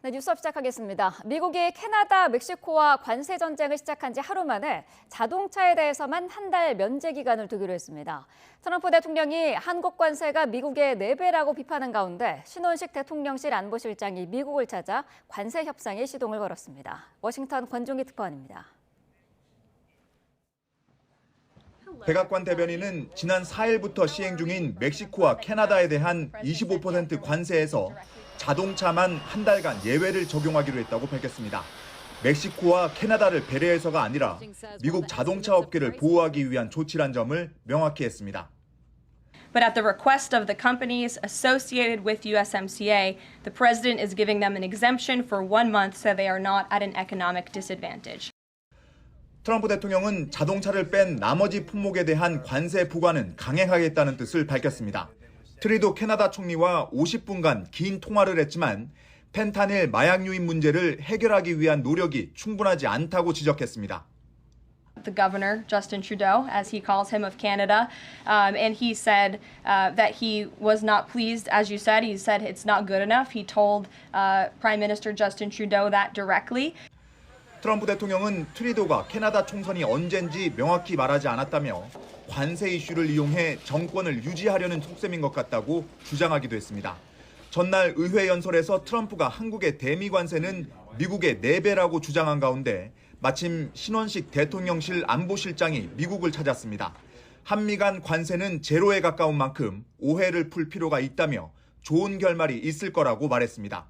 네, 뉴스업 시작하겠습니다. 미국이 캐나다, 멕시코와 관세 전쟁을 시작한 지 하루 만에 자동차에 대해서만 한 달 면제 기간을 두기로 했습니다. 트럼프 대통령이 한국 관세가 미국의 4배라고 비판한 가운데 신원식 대통령실 안보실장이 미국을 찾아 관세 협상에 시동을 걸었습니다. 워싱턴 권종희 특파원입니다. 백악관 대변인은 지난 4일부터 시행 중인 멕시코와 캐나다에 대한 25% 관세에서 자동차만 한 달간 예외를 적용하기로 했다고 밝혔습니다. 멕시코와 캐나다를 배려해서가 아니라 미국 자동차 업계를 보호하기 위한 조치란 점을 명확히 했습니다. But at the request of the companies associated with USMCA, the president is giving them an exemption for 1 month so they are not at an economic disadvantage. 트럼프 대통령은 자동차를 뺀 나머지 품목에 대한 관세 부과는 강행하겠다는 뜻을 밝혔습니다. 트리도 캐나다 총리와 50분간 긴 통화를 했지만 펜타닐 마약 유입 문제를 해결하기 위한 노력이 충분하지 않다고 지적했습니다. The governor, Justin Trudeau, as he calls him of Canada, and he said that he was not pleased, as you said. He said it's not good enough. He told Prime Minister Justin Trudeau that directly. 트럼프 대통령은 트리도가 캐나다 총선이 언젠지 명확히 말하지 않았다며 관세 이슈를 이용해 정권을 유지하려는 속셈인 것 같다고 주장하기도 했습니다. 전날 의회 연설에서 트럼프가 한국의 대미 관세는 미국의 4배라고 주장한 가운데 마침 신원식 대통령실 안보실장이 미국을 찾았습니다. 한미 간 관세는 제로에 가까운 만큼 오해를 풀 필요가 있다며 좋은 결말이 있을 거라고 말했습니다.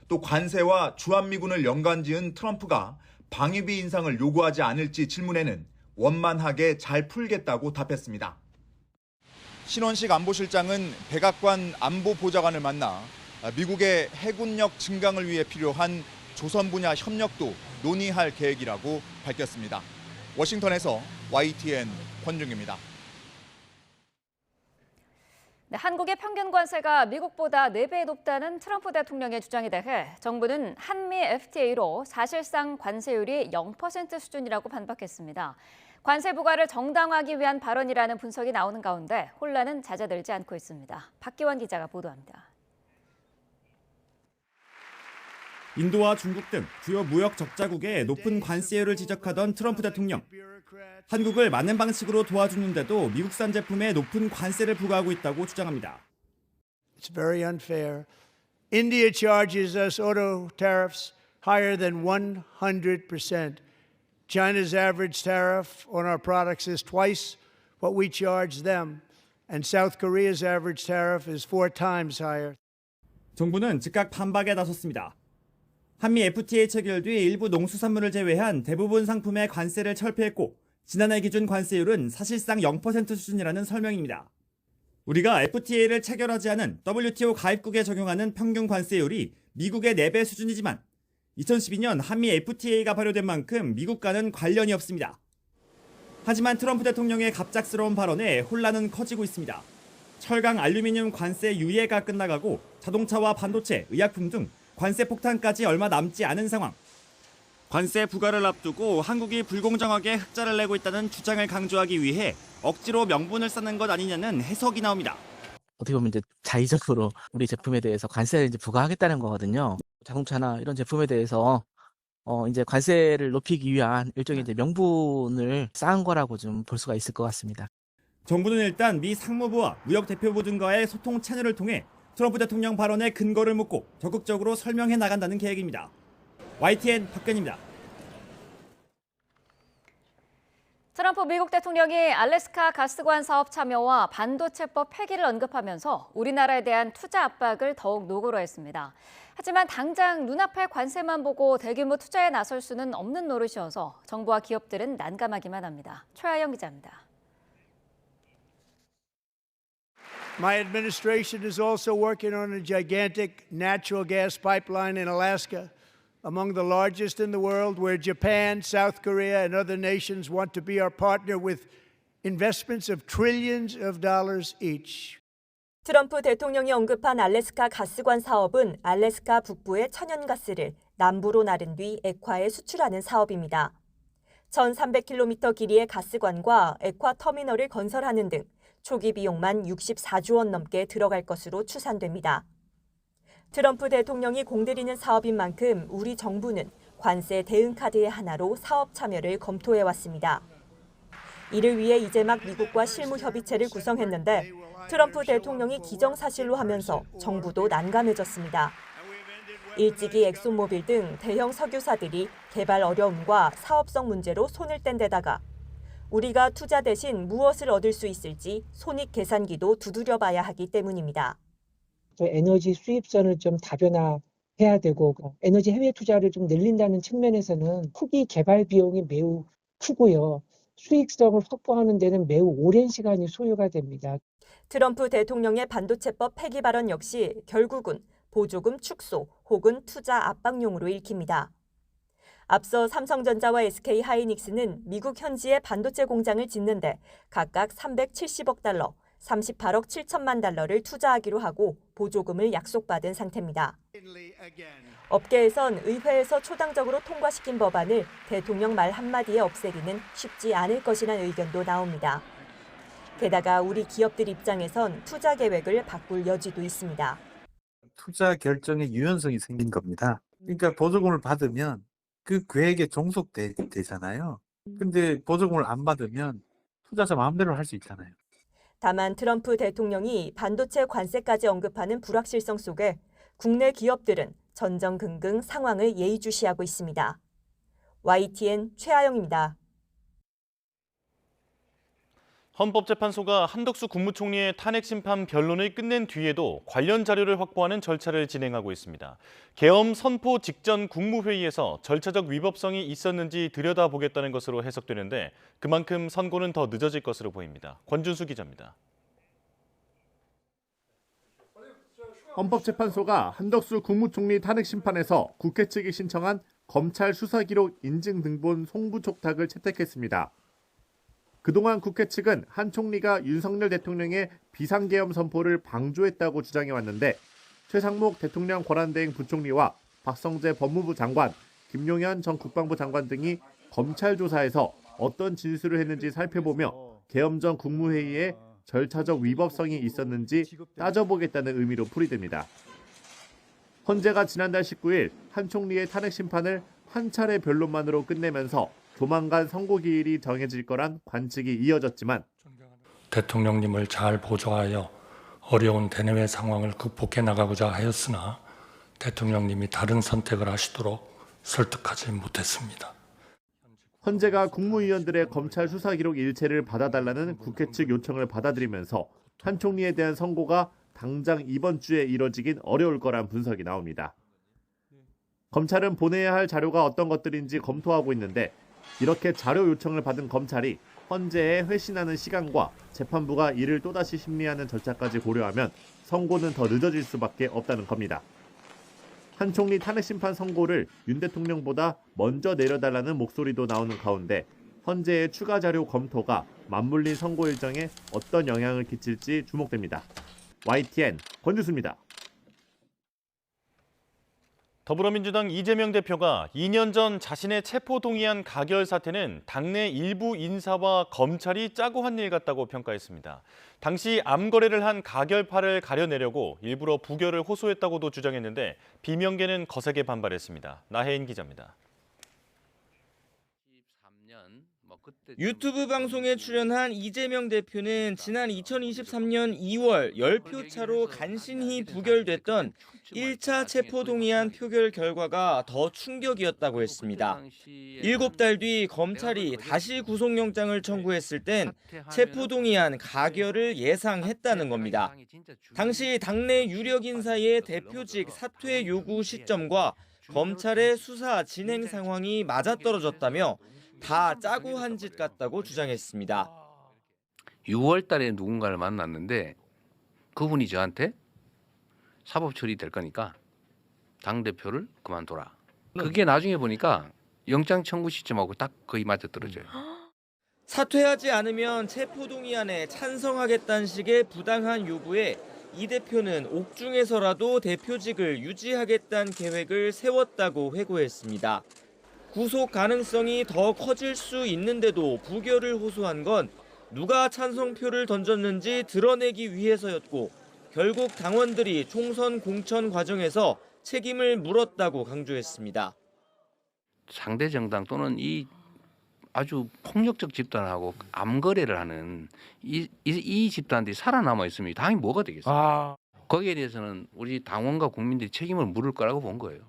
또 관세와 주한미군을 연관지은 트럼프가 방위비 인상을 요구하지 않을지 질문에는 원만하게 잘 풀겠다고 답했습니다. 신원식 안보실장은 백악관 안보보좌관을 만나 미국의 해군력 증강을 위해 필요한 조선 분야 협력도 논의할 계획이라고 밝혔습니다. 워싱턴에서 YTN 권중규입니다. 네, 한국의 평균 관세가 미국보다 4배 높다는 트럼프 대통령의 주장에 대해 정부는 한미 FTA로 사실상 관세율이 0% 수준이라고 반박했습니다. 관세 부과를 정당화하기 위한 발언이라는 분석이 나오는 가운데 혼란은 잦아들지 않고 있습니다. 박기원 기자가 보도합니다. 인도와 중국 등 주요 무역 적자국의 높은 관세율을 지적하던 트럼프 대통령. 한국을 많은 방식으로 도와주는데도 미국산 제품에 높은 관세를 부과하고 있다고 주장합니다. It's very unfair. India charges us auto tariffs higher than 100%. China's average tariff on our products is twice what we charge them, and South Korea's average tariff is 4 times higher. 정부는 즉각 반박에 나섰습니다. 한미 FTA 체결 뒤 일부 농수산물을 제외한 대부분 상품의 관세를 철폐했고 지난해 기준 관세율은 사실상 0% 수준이라는 설명입니다. 우리가 FTA를 체결하지 않은 WTO 가입국에 적용하는 평균 관세율이 미국의 4배 수준이지만 2012년 한미 FTA가 발효된 만큼 미국과는 관련이 없습니다. 하지만 트럼프 대통령의 갑작스러운 발언에 혼란은 커지고 있습니다. 철강, 알루미늄 관세 유예가 끝나가고 자동차와 반도체, 의약품 등 관세 폭탄까지 얼마 남지 않은 상황. 관세 부과를 앞두고 한국이 불공정하게 흑자를 내고 있다는 주장을 강조하기 위해 억지로 명분을 쌓는 것 아니냐는 해석이 나옵니다. 어떻게 보면 이제 자의적으로 우리 제품에 대해서 관세를 이제 부과하겠다는 거거든요. 자동차나 이런 제품에 대해서 이제 관세를 높이기 위한 일종의 이제 명분을 쌓은 거라고 좀 볼 수가 있을 것 같습니다. 정부는 일단 미 상무부와 무역대표부 등과의 소통 채널을 통해 트럼프 대통령 발언의 근거를 묻고 적극적으로 설명해 나간다는 계획입니다. YTN 박근입니다. 트럼프 미국 대통령이 알래스카 가스관 사업 참여와 반도체법 폐기를 언급하면서 우리나라에 대한 투자 압박을 더욱 노골화 했습니다. 하지만 당장 눈앞의 관세만 보고 대규모 투자에 나설 수는 없는 노릇이어서 정부와 기업들은 난감하기만 합니다. 최하영 기자입니다. My administration is also working on a gigantic natural gas pipeline in Alaska, among the largest in the world, where Japan, South Korea, and other nations want to be our partner with investments of trillions of dollars each. 트럼프 대통령이 언급한 알래스카 가스관 사업은 알래스카 북부의 천연가스를 남부로 나른 뒤 액화에 수출하는 사업입니다. 1,300km 길이의 가스관과 액화 터미널을 건설하는 등 초기 비용만 64조 원 넘게 들어갈 것으로 추산됩니다. 트럼프 대통령이 공들이는 사업인 만큼 우리 정부는 관세 대응 카드의 하나로 사업 참여를 검토해왔습니다. 이를 위해 이제 막 미국과 실무 협의체를 구성했는데 트럼프 대통령이 기정사실로 하면서 정부도 난감해졌습니다. 일찍이 엑손모빌 등 대형 석유사들이 개발 어려움과 사업성 문제로 손을 뗀 데다가 우리가 투자 대신 무엇을 얻을 수 있을지 손익 계산기도 두드려봐야 하기 때문입니다. 에너지 수입선을 좀 다변화해야 되고 에너지 해외 투자를 좀 늘린다는 측면에서는 후기 개발 비용이 매우 크고요. 수익성을 확보하는 데는 매우 오랜 시간이 소요가 됩니다. 트럼프 대통령의 반도체법 폐기 발언 역시 결국은 보조금 축소 혹은 투자 압박용으로 읽힙니다. 앞서 삼성전자와 SK하이닉스는 미국 현지에 반도체 공장을 짓는데 각각 370억 달러, 38억 7천만 달러를 투자하기로 하고 보조금을 약속받은 상태입니다. 업계에선 의회에서 초당적으로 통과시킨 법안을 대통령 말 한마디에 없애기는 쉽지 않을 것이라는 의견도 나옵니다. 게다가 우리 기업들 입장에선 투자 계획을 바꿀 여지도 있습니다. 투자 결정의 유연성이 생긴 겁니다. 그러니까 보조금을 받으면 그 계획에 종속되잖아요. 근데 보조금을 안 받으면 투자자 마음대로 할 수 있잖아요. 다만 트럼프 대통령이 반도체 관세까지 언급하는 불확실성 속에 국내 기업들은 전전긍긍 상황을 예의주시하고 있습니다. YTN 최아영입니다. 헌법재판소가 한덕수 국무총리의 탄핵 심판 변론을 끝낸 뒤에도 관련 자료를 확보하는 절차를 진행하고 있습니다. 계엄 선포 직전 국무회의에서 절차적 위법성이 있었는지 들여다보겠다는 것으로 해석되는데 그만큼 선고는 더 늦어질 것으로 보입니다. 권준수 기자입니다. 헌법재판소가 한덕수 국무총리 탄핵 심판에서 국회 측이 신청한 검찰 수사 기록 인증 등본 송부 촉탁을 채택했습니다. 그동안 국회 측은 한 총리가 윤석열 대통령의 비상계엄 선포를 방조했다고 주장해왔는데 최상목 대통령 권한대행 부총리와 박성재 법무부 장관, 김용현 전 국방부 장관 등이 검찰 조사에서 어떤 진술을 했는지 살펴보며 계엄 전 국무회의에 절차적 위법성이 있었는지 따져보겠다는 의미로 풀이됩니다. 헌재가 지난달 19일 한 총리의 탄핵 심판을 한 차례 변론만으로 끝내면서 조만간 선고 기일이 정해질 거란 관측이 이어졌지만 대통령님을 잘 보좌하여 어려운 대내외 상황을 극복해 나가고자 하였으나 대통령님이 다른 선택을 하시도록 설득하지 못했습니다. 헌재가 국무위원들의 검찰 수사 기록 일체를 받아달라는 국회 측 요청을 받아들이면서 한 총리에 대한 선고가 당장 이번 주에 이뤄지긴 어려울 거란 분석이 나옵니다. 검찰은 보내야 할 자료가 어떤 것들인지 검토하고 있는데 이렇게 자료 요청을 받은 검찰이 헌재에 회신하는 시간과 재판부가 이를 또다시 심리하는 절차까지 고려하면 선고는 더 늦어질 수밖에 없다는 겁니다. 한 총리 탄핵 심판 선고를 윤 대통령보다 먼저 내려달라는 목소리도 나오는 가운데 헌재의 추가 자료 검토가 맞물린 선고 일정에 어떤 영향을 끼칠지 주목됩니다. YTN 권주수입니다. 더불어민주당 이재명 대표가 2년 전 자신의 체포동의안 가결 사태는 당내 일부 인사와 검찰이 짜고 한 일 같다고 평가했습니다. 당시 암거래를 한 가결파를 가려내려고 일부러 부결을 호소했다고도 주장했는데 비명계는 거세게 반발했습니다. 나혜인 기자입니다. 유튜브 방송에 출연한 이재명 대표는 지난 2023년 2월 10표 차로 간신히 부결됐던 1차 체포동의안 표결 결과가 더 충격이었다고 했습니다. 7달 뒤 검찰이 다시 구속영장을 청구했을 땐 체포동의안 가결을 예상했다는 겁니다. 당시 당내 유력 인사의 대표직 사퇴 요구 시점과 검찰의 수사 진행 상황이 맞아떨어졌다며 다 짜고 한 짓 같다고 주장했습니다. 6월 달에 누군가를 만났는데 그분이 저한테 사법 처리될 거니까 당대표를 그만둬라. 그게 나중에 보니까 영장 청구 시점하고 딱 거의 맞아떨어져요. 사퇴하지 않으면 체포동의안에 찬성하겠다는 식의 부당한 요구에 이 대표는 옥중에서라도 대표직을 유지하겠다는 계획을 세웠다고 회고했습니다. 구속 가능성이 더 커질 수 있는데도 부결을 호소한 건 누가 찬성표를 던졌는지 드러내기 위해서였고 결국 당원들이 총선 공천 과정에서 책임을 물었다고 강조했습니다. 상대 정당 또는 이 아주 폭력적 집단하고 암거래를 하는 이 집단들이 살아남아 있으면 당이 뭐가 되겠어요? 거기에 대해서는 우리 당원과 국민들이 책임을 물을 거라고 본 거예요.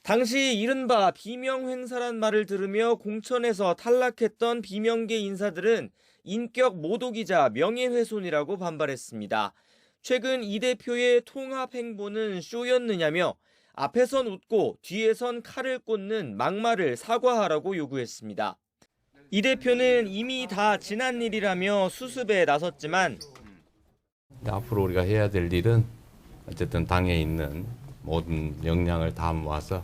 당시 이른바 비명행사란 말을 들으며 공천에서 탈락했던 비명계 인사들은 인격 모독이자 명예훼손이라고 반발했습니다. 최근 이 대표의 통합 행보는 쇼였느냐며 앞에선 웃고 뒤에선 칼을 꽂는 막말을 사과하라고 요구했습니다. 이 대표는 이미 다 지난 일이라며 수습에 나섰지만 앞으로 우리가 해야 될 일은 어쨌든 당에 있는 모든 역량을 다 모아서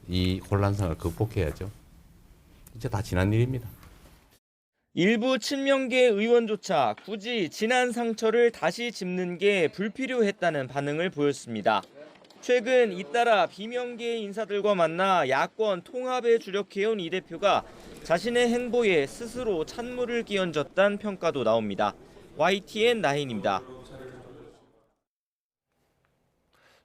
이 혼란상을 극복해야죠. 이제 다 지난 일입니다. 일부 친명계 의원조차 굳이 지난 상처를 다시 짚는 게 불필요했다는 반응을 보였습니다. 최근 잇따라 비명계 인사들과 만나 야권 통합에 주력해온 이 대표가 자신의 행보에 스스로 찬물을 끼얹었다는 평가도 나옵니다. YTN 나인입니다.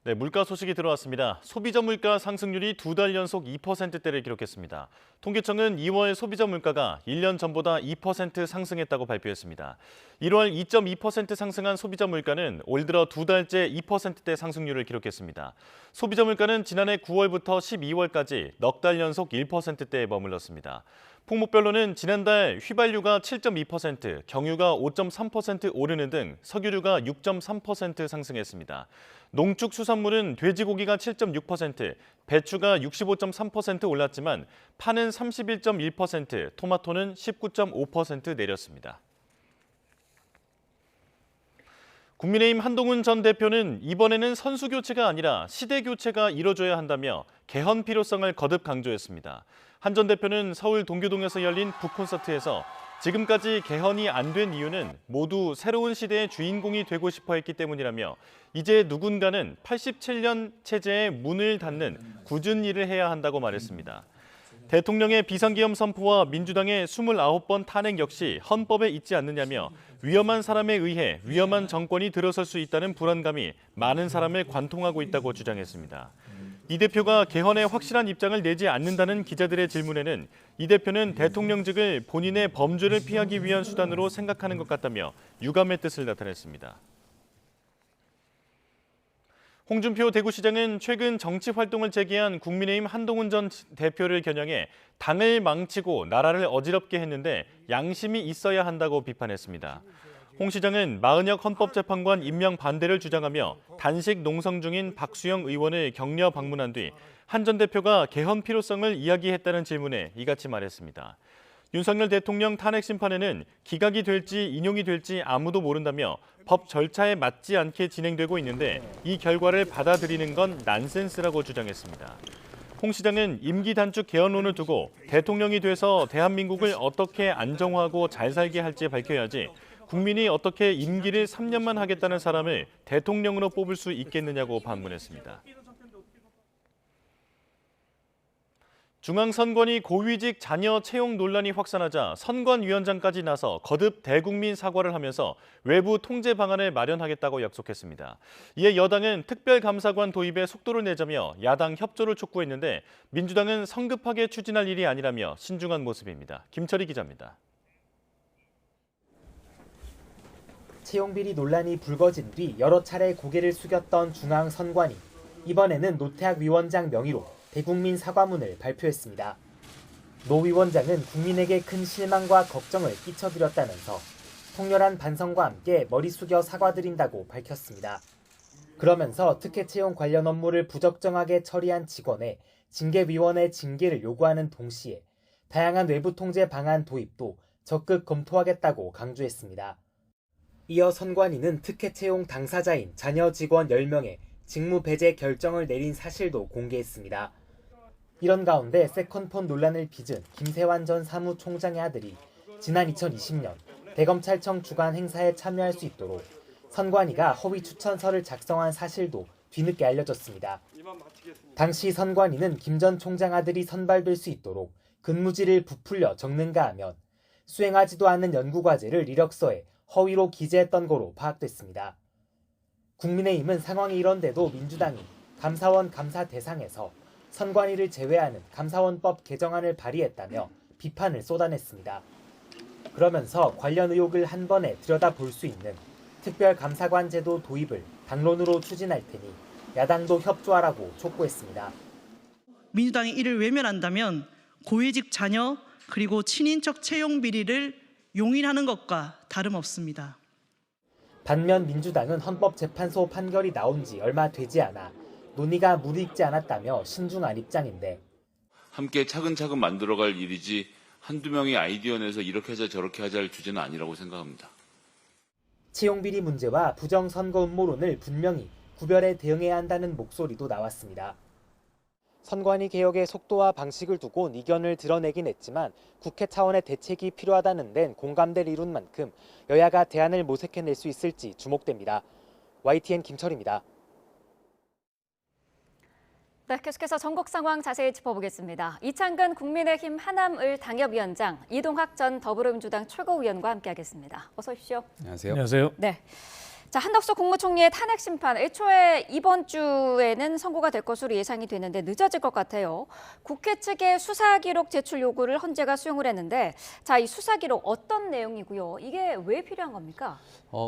네, 물가 소식이 들어왔습니다. 소비자 물가 상승률이 2달 연속 2%대를 기록했습니다. 통계청은 2월 소비자 물가가 1년 전보다 2% 상승했다고 발표했습니다. 1월 2.2% 상승한 소비자 물가는 올 들어 2달째 2%대 상승률을 기록했습니다. 소비자 물가는 지난해 9월부터 12월까지 넉 달 연속 1%대에 머물렀습니다. 품목별로는 지난달 휘발유가 7.2%, 경유가 5.3% 오르는 등 석유류가 6.3% 상승했습니다. 농축수산물은 돼지고기가 7.6%, 배추가 65.3% 올랐지만 파는 31.1%, 토마토는 19.5% 내렸습니다. 국민의힘 한동훈 전 대표는 이번에는 선수 교체가 아니라 시대 교체가 이뤄져야 한다며 개헌 필요성을 거듭 강조했습니다. 한 전 대표는 서울 동교동에서 열린 북콘서트에서 지금까지 개헌이 안 된 이유는 모두 새로운 시대의 주인공이 되고 싶어 했기 때문이라며 이제 누군가는 87년 체제의 문을 닫는 굳은 일을 해야 한다고 말했습니다. 대통령의 비상계엄 선포와 민주당의 29번 탄핵 역시 헌법에 있지 않느냐며 위험한 사람에 의해 위험한 정권이 들어설 수 있다는 불안감이 많은 사람을 관통하고 있다고 주장했습니다. 이 대표가 개헌에 확실한 입장을 내지 않는다는 기자들의 질문에는 이 대표는 대통령직을 본인의 범죄를 피하기 위한 수단으로 생각하는 것 같다며 유감의 뜻을 나타냈습니다. 홍준표 대구시장은 최근 정치 활동을 재개한 국민의힘 한동훈 전 대표를 겨냥해 당을 망치고 나라를 어지럽게 했는데 양심이 있어야 한다고 비판했습니다. 홍 시장은 마은혁 헌법재판관 임명 반대를 주장하며 단식 농성 중인 박수영 의원을 격려 방문한 뒤 한 전 대표가 개헌 필요성을 이야기했다는 질문에 이같이 말했습니다. 윤석열 대통령 탄핵 심판에는 기각이 될지 인용이 될지 아무도 모른다며 법 절차에 맞지 않게 진행되고 있는데 이 결과를 받아들이는 건 난센스라고 주장했습니다. 홍 시장은 임기 단축 개헌론을 두고 대통령이 돼서 대한민국을 어떻게 안정화하고 잘 살게 할지 밝혀야지 국민이 어떻게 임기를 3년만 하겠다는 사람을 대통령으로 뽑을 수 있겠느냐고 반문했습니다. 중앙선관위 고위직 자녀 채용 논란이 확산하자 선관위원장까지 나서 거듭 대국민 사과를 하면서 외부 통제 방안을 마련하겠다고 약속했습니다. 이에 여당은 특별감사관 도입에 속도를 내자며 야당 협조를 촉구했는데 민주당은 성급하게 추진할 일이 아니라며 신중한 모습입니다. 김철희 기자입니다. 채용비리 논란이 불거진 뒤 여러 차례 고개를 숙였던 중앙선관위. 이번에는 노태학 위원장 명의로 대국민 사과문을 발표했습니다. 노 위원장은 국민에게 큰 실망과 걱정을 끼쳐드렸다면서 통렬한 반성과 함께 머리 숙여 사과드린다고 밝혔습니다. 그러면서 특혜 채용 관련 업무를 부적정하게 처리한 직원의 징계위원회 징계를 요구하는 동시에 다양한 외부 통제 방안 도입도 적극 검토하겠다고 강조했습니다. 이어 선관위는 특혜 채용 당사자인 자녀 직원 10명의 직무 배제 결정을 내린 사실도 공개했습니다. 이런 가운데 세컨폰 논란을 빚은 김세환 전 사무총장의 아들이 지난 2020년 대검찰청 주관 행사에 참여할 수 있도록 선관위가 허위 추천서를 작성한 사실도 뒤늦게 알려졌습니다. 당시 선관위는 김 전 총장 아들이 선발될 수 있도록 근무지를 부풀려 적는가 하면 수행하지도 않은 연구과제를 이력서에 허위로 기재했던 거로 파악됐습니다. 국민의힘은 상황이 이런데도 민주당이 감사원 감사 대상에서 선관위를 제외하는 감사원법 개정안을 발의했다며 비판을 쏟아냈습니다. 그러면서 관련 의혹을 한 번에 들여다볼 수 있는 특별감사관 제도 도입을 당론으로 추진할 테니 야당도 협조하라고 촉구했습니다. 민주당이 이를 외면한다면 고위직 자녀 그리고 친인척 채용 비리를 용인하는 것과 다름없습니다. 반면 민주당은 헌법재판소 판결이 나온 지 얼마 되지 않아 논의가 무르익지 않았다며 신중한 입장인데 함께 차근차근 만들어갈 일이지 한두 명의 아이디어 내서 이렇게 하자 저렇게 하자 할 주제는 아니라고 생각합니다. 채용비리 문제와 부정선거 음모론을 분명히 구별해 대응해야 한다는 목소리도 나왔습니다. 선관위 개혁의 속도와 방식을 두고 이견을 드러내긴 했지만 국회 차원의 대책이 필요하다는 데는 공감대를 이룬 만큼 여야가 대안을 모색해낼 수 있을지 주목됩니다. YTN 김철입니다. 네, 계속해서 전국 상황 자세히 짚어보겠습니다. 이창근 국민의힘 하남을 당협위원장, 이동학 전 더불어민주당 최고위원과 함께하겠습니다. 어서 오십시오. 안녕하세요. 안녕하세요. 네. 자, 한덕수 국무총리의 탄핵 심판, 애초에 이번 주에는 선고가 될 것으로 예상이 되는데 늦어질 것 같아요. 국회 측의 수사 기록 제출 요구를 헌재가 수용을 했는데, 자, 이 수사 기록 어떤 내용이고요? 이게 왜 필요한 겁니까?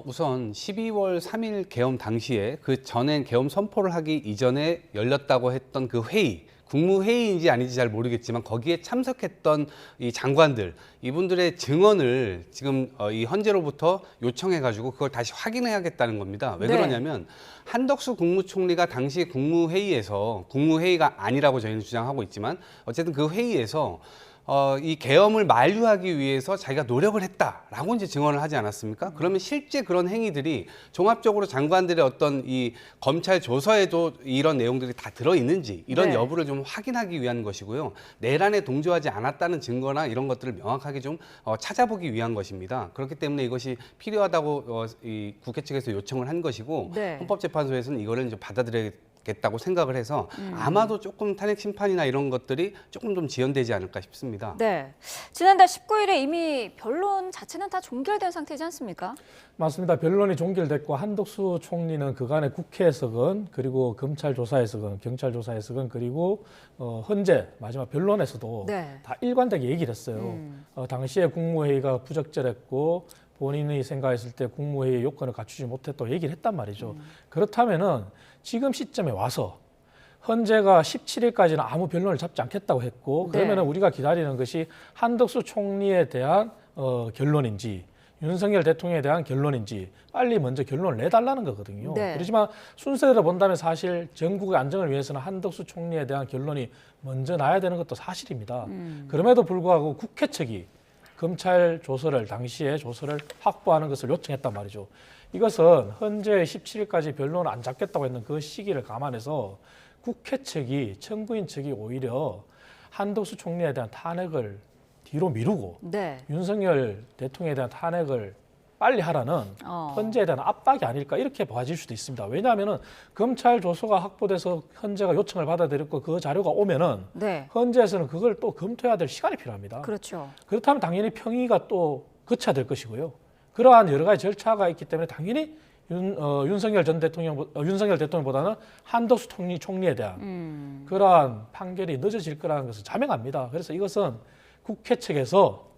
우선 12월 3일 계엄 당시에 그 전엔 계엄 선포를 하기 이전에 열렸다고 했던 그 회의, 국무회의인지 아닌지 잘 모르겠지만 거기에 참석했던 이 장관들, 이분들의 증언을 지금 이 헌재로부터 요청해가지고 그걸 다시 확인해야겠다는 겁니다. 왜 그러냐면 한덕수 국무총리가 당시 국무회의에서, 국무회의가 아니라고 저희는 주장하고 있지만 어쨌든 그 회의에서 이 계엄을 만류하기 위해서 자기가 노력을 했다라고 이제 증언을 하지 않았습니까? 그러면 실제 그런 행위들이 종합적으로 장관들의 어떤 이 검찰 조서에도 이런 내용들이 다 들어있는지 이런 여부를 좀 확인하기 위한 것이고요. 내란에 동조하지 않았다는 증거나 이런 것들을 명확하게 좀 찾아보기 위한 것입니다. 그렇기 때문에 이것이 필요하다고 이 국회 측에서 요청을 한 것이고 헌법재판소에서는 이거를 이제 받아들여야겠다고 생각을 해서 아마도 조금 탄핵 심판이나 이런 것들이 조금 좀 지연되지 않을까 싶습니다. 네, 지난달 19일에 이미 변론 자체는 다 종결된 상태지 않습니까? 맞습니다. 변론이 종결됐고 한덕수 총리는 그간의 국회에서건 그리고 검찰 조사에서건 경찰 조사에서건 그리고 헌재 마지막 변론에서도 다 일관되게 얘기를 했어요. 당시에 국무회의가 부적절했고 본인이 생각했을 때 국무회의 요건을 갖추지 못했다고 얘기를 했단 말이죠. 그렇다면은 지금 시점에 와서 헌재가 17일까지는 아무 변론을 잡지 않겠다고 했고 그러면은 우리가 기다리는 것이 한덕수 총리에 대한 결론인지 윤석열 대통령에 대한 결론인지 빨리 먼저 결론을 내달라는 거거든요. 그렇지만 순서대로 본다면 사실 전국의 안정을 위해서는 한덕수 총리에 대한 결론이 먼저 나야 되는 것도 사실입니다. 그럼에도 불구하고 국회 측이 검찰 조서를 당시에 조서를 확보하는 것을 요청했단 말이죠. 이것은 헌재 17일까지 변론을 안 잡겠다고 했는 그 시기를 감안해서 국회 측이 청구인 측이 오히려 한덕수 총리에 대한 탄핵을 뒤로 미루고 윤석열 대통령에 대한 탄핵을 빨리 하라는 헌재에 대한 압박이 아닐까 이렇게 봐질 수도 있습니다. 왜냐하면 검찰 조서가 확보돼서 헌재가 요청을 받아들였고 그 자료가 오면은 헌재에서는 그걸 또 검토해야 될 시간이 필요합니다. 그렇죠. 그렇다면 당연히 평의가 또 거쳐야 될 것이고요. 그러한 여러 가지 절차가 있기 때문에 당연히 윤석열 대통령보다는 한덕수 총리에 대한 그러한 판결이 늦어질 거라는 것을 자명합니다. 그래서 이것은 국회 측에서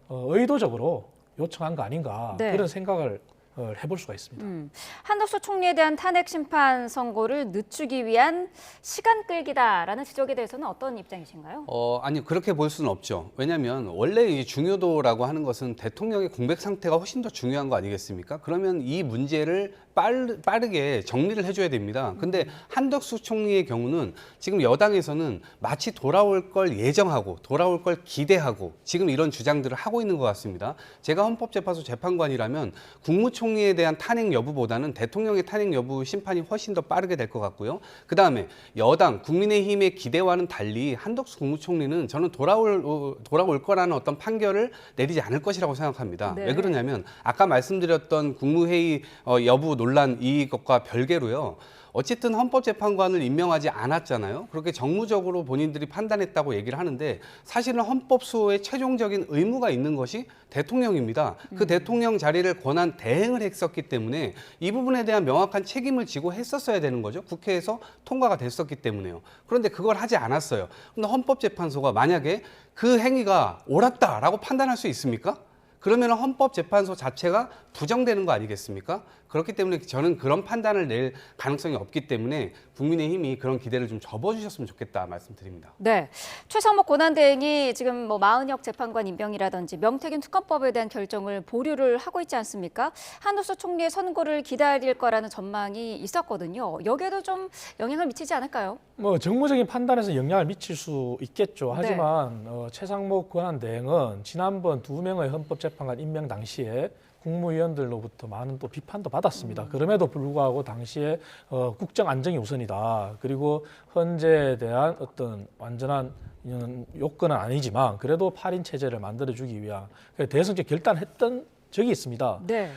의도적으로 요청한 거 아닌가 그런 생각을 해볼 수가 있습니다. 한덕수 총리에 대한 탄핵 심판 선고를 늦추기 위한 시간 끌기다라는 지적에 대해서는 어떤 입장이신가요? 아니 그렇게 볼 수는 없죠. 왜냐하면 원래 이 중요도라고 하는 것은 대통령의 공백 상태가 훨씬 더 중요한 거 아니겠습니까? 그러면 이 문제를 빠르게 정리를 해줘야 됩니다. 근데 한덕수 총리의 경우는 지금 여당에서는 마치 돌아올 걸 예정하고 돌아올 걸 기대하고 지금 이런 주장들을 하고 있는 것 같습니다. 제가 헌법재판소 재판관이라면 국무총리에 대한 탄핵 여부보다는 대통령의 탄핵 여부 심판이 훨씬 더 빠르게 될 것 같고요. 그다음에 여당 국민의힘의 기대와는 달리 한덕수 국무총리는 저는 돌아올 거라는 어떤 판결을 내리지 않을 것이라고 생각합니다. 왜 그러냐면 아까 말씀드렸던 국무회의 여부 논란 이것과 별개로요. 어쨌든 헌법재판관을 임명하지 않았잖아요. 그렇게 정무적으로 본인들이 판단했다고 얘기를 하는데 사실은 헌법 수호에 최종적인 의무가 있는 것이 대통령입니다. 그 대통령 자리를 권한 대행을 했었기 때문에 이 부분에 대한 명확한 책임을 지고 했었어야 되는 거죠. 국회에서 통과가 됐었기 때문에요. 그런데 그걸 하지 않았어요. 그런데 헌법재판소가 만약에 그 행위가 옳았다라고 판단할 수 있습니까? 그러면 헌법재판소 자체가 부정되는 거 아니겠습니까? 그렇기 때문에 저는 그런 판단을 낼 가능성이 없기 때문에 국민의힘이 그런 기대를 좀 접어주셨으면 좋겠다 말씀드립니다. 네, 최상목 권한대행이 지금 뭐 마은혁 재판관 임명이라든지 명태균 특검법에 대한 결정을 보류를 하고 있지 않습니까? 한덕수 총리의 선고를 기다릴 거라는 전망이 있었거든요. 여기에도 좀 영향을 미치지 않을까요? 뭐 정무적인 판단에서 영향을 미칠 수 있겠죠. 하지만 최상목 권한대행은 지난번 2명의 헌법재판관 임명 당시에 국무위원들로부터 많은 또 비판도 받았습니다. 그럼에도 불구하고 당시에 국정 안정이 우선이다. 그리고 헌재에 대한 어떤 완전한 요건은 아니지만 그래도 8인 체제를 만들어주기 위한 대선적 결단했던 적이 있습니다. 네.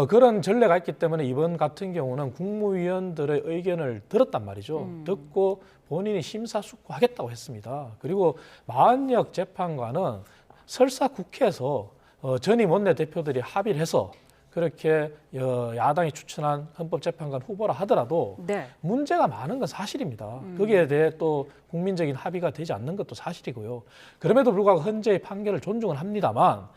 그런 전례가 있기 때문에 이번 같은 경우는 국무위원들의 의견을 들었단 말이죠. 듣고 본인이 심사숙고하겠다고 했습니다. 그리고 마은혁 재판관은 설사 국회에서 전임 원내대표들이 합의를 해서 그렇게 야당이 추천한 헌법재판관 후보라 하더라도 문제가 많은 건 사실입니다. 거기에 대해 또 국민적인 합의가 되지 않는 것도 사실이고요. 그럼에도 불구하고 헌재의 판결을 존중은 합니다만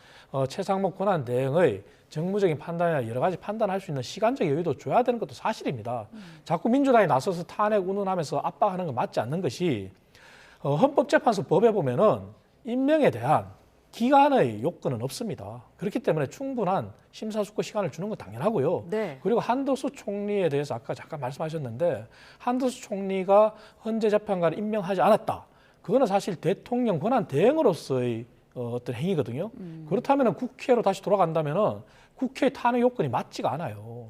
최상목 권한대행의 정무적인 판단이나 여러 가지 판단할 수 있는 시간적 여유도 줘야 되는 것도 사실입니다. 자꾸 민주당이 나서서 탄핵 운운하면서 압박하는 건 맞지 않는 것이 헌법재판소 법에 보면은 임명에 대한 기간의 요건은 없습니다. 그렇기 때문에 충분한 심사숙고 시간을 주는 건 당연하고요. 그리고 한덕수 총리에 대해서 아까 잠깐 말씀하셨는데 한덕수 총리가 헌재 재판관을 임명하지 않았다. 그거는 사실 대통령 권한 대행으로서의 어떤 행위거든요. 그렇다면 국회로 다시 돌아간다면 국회 탄핵 요건이 맞지가 않아요.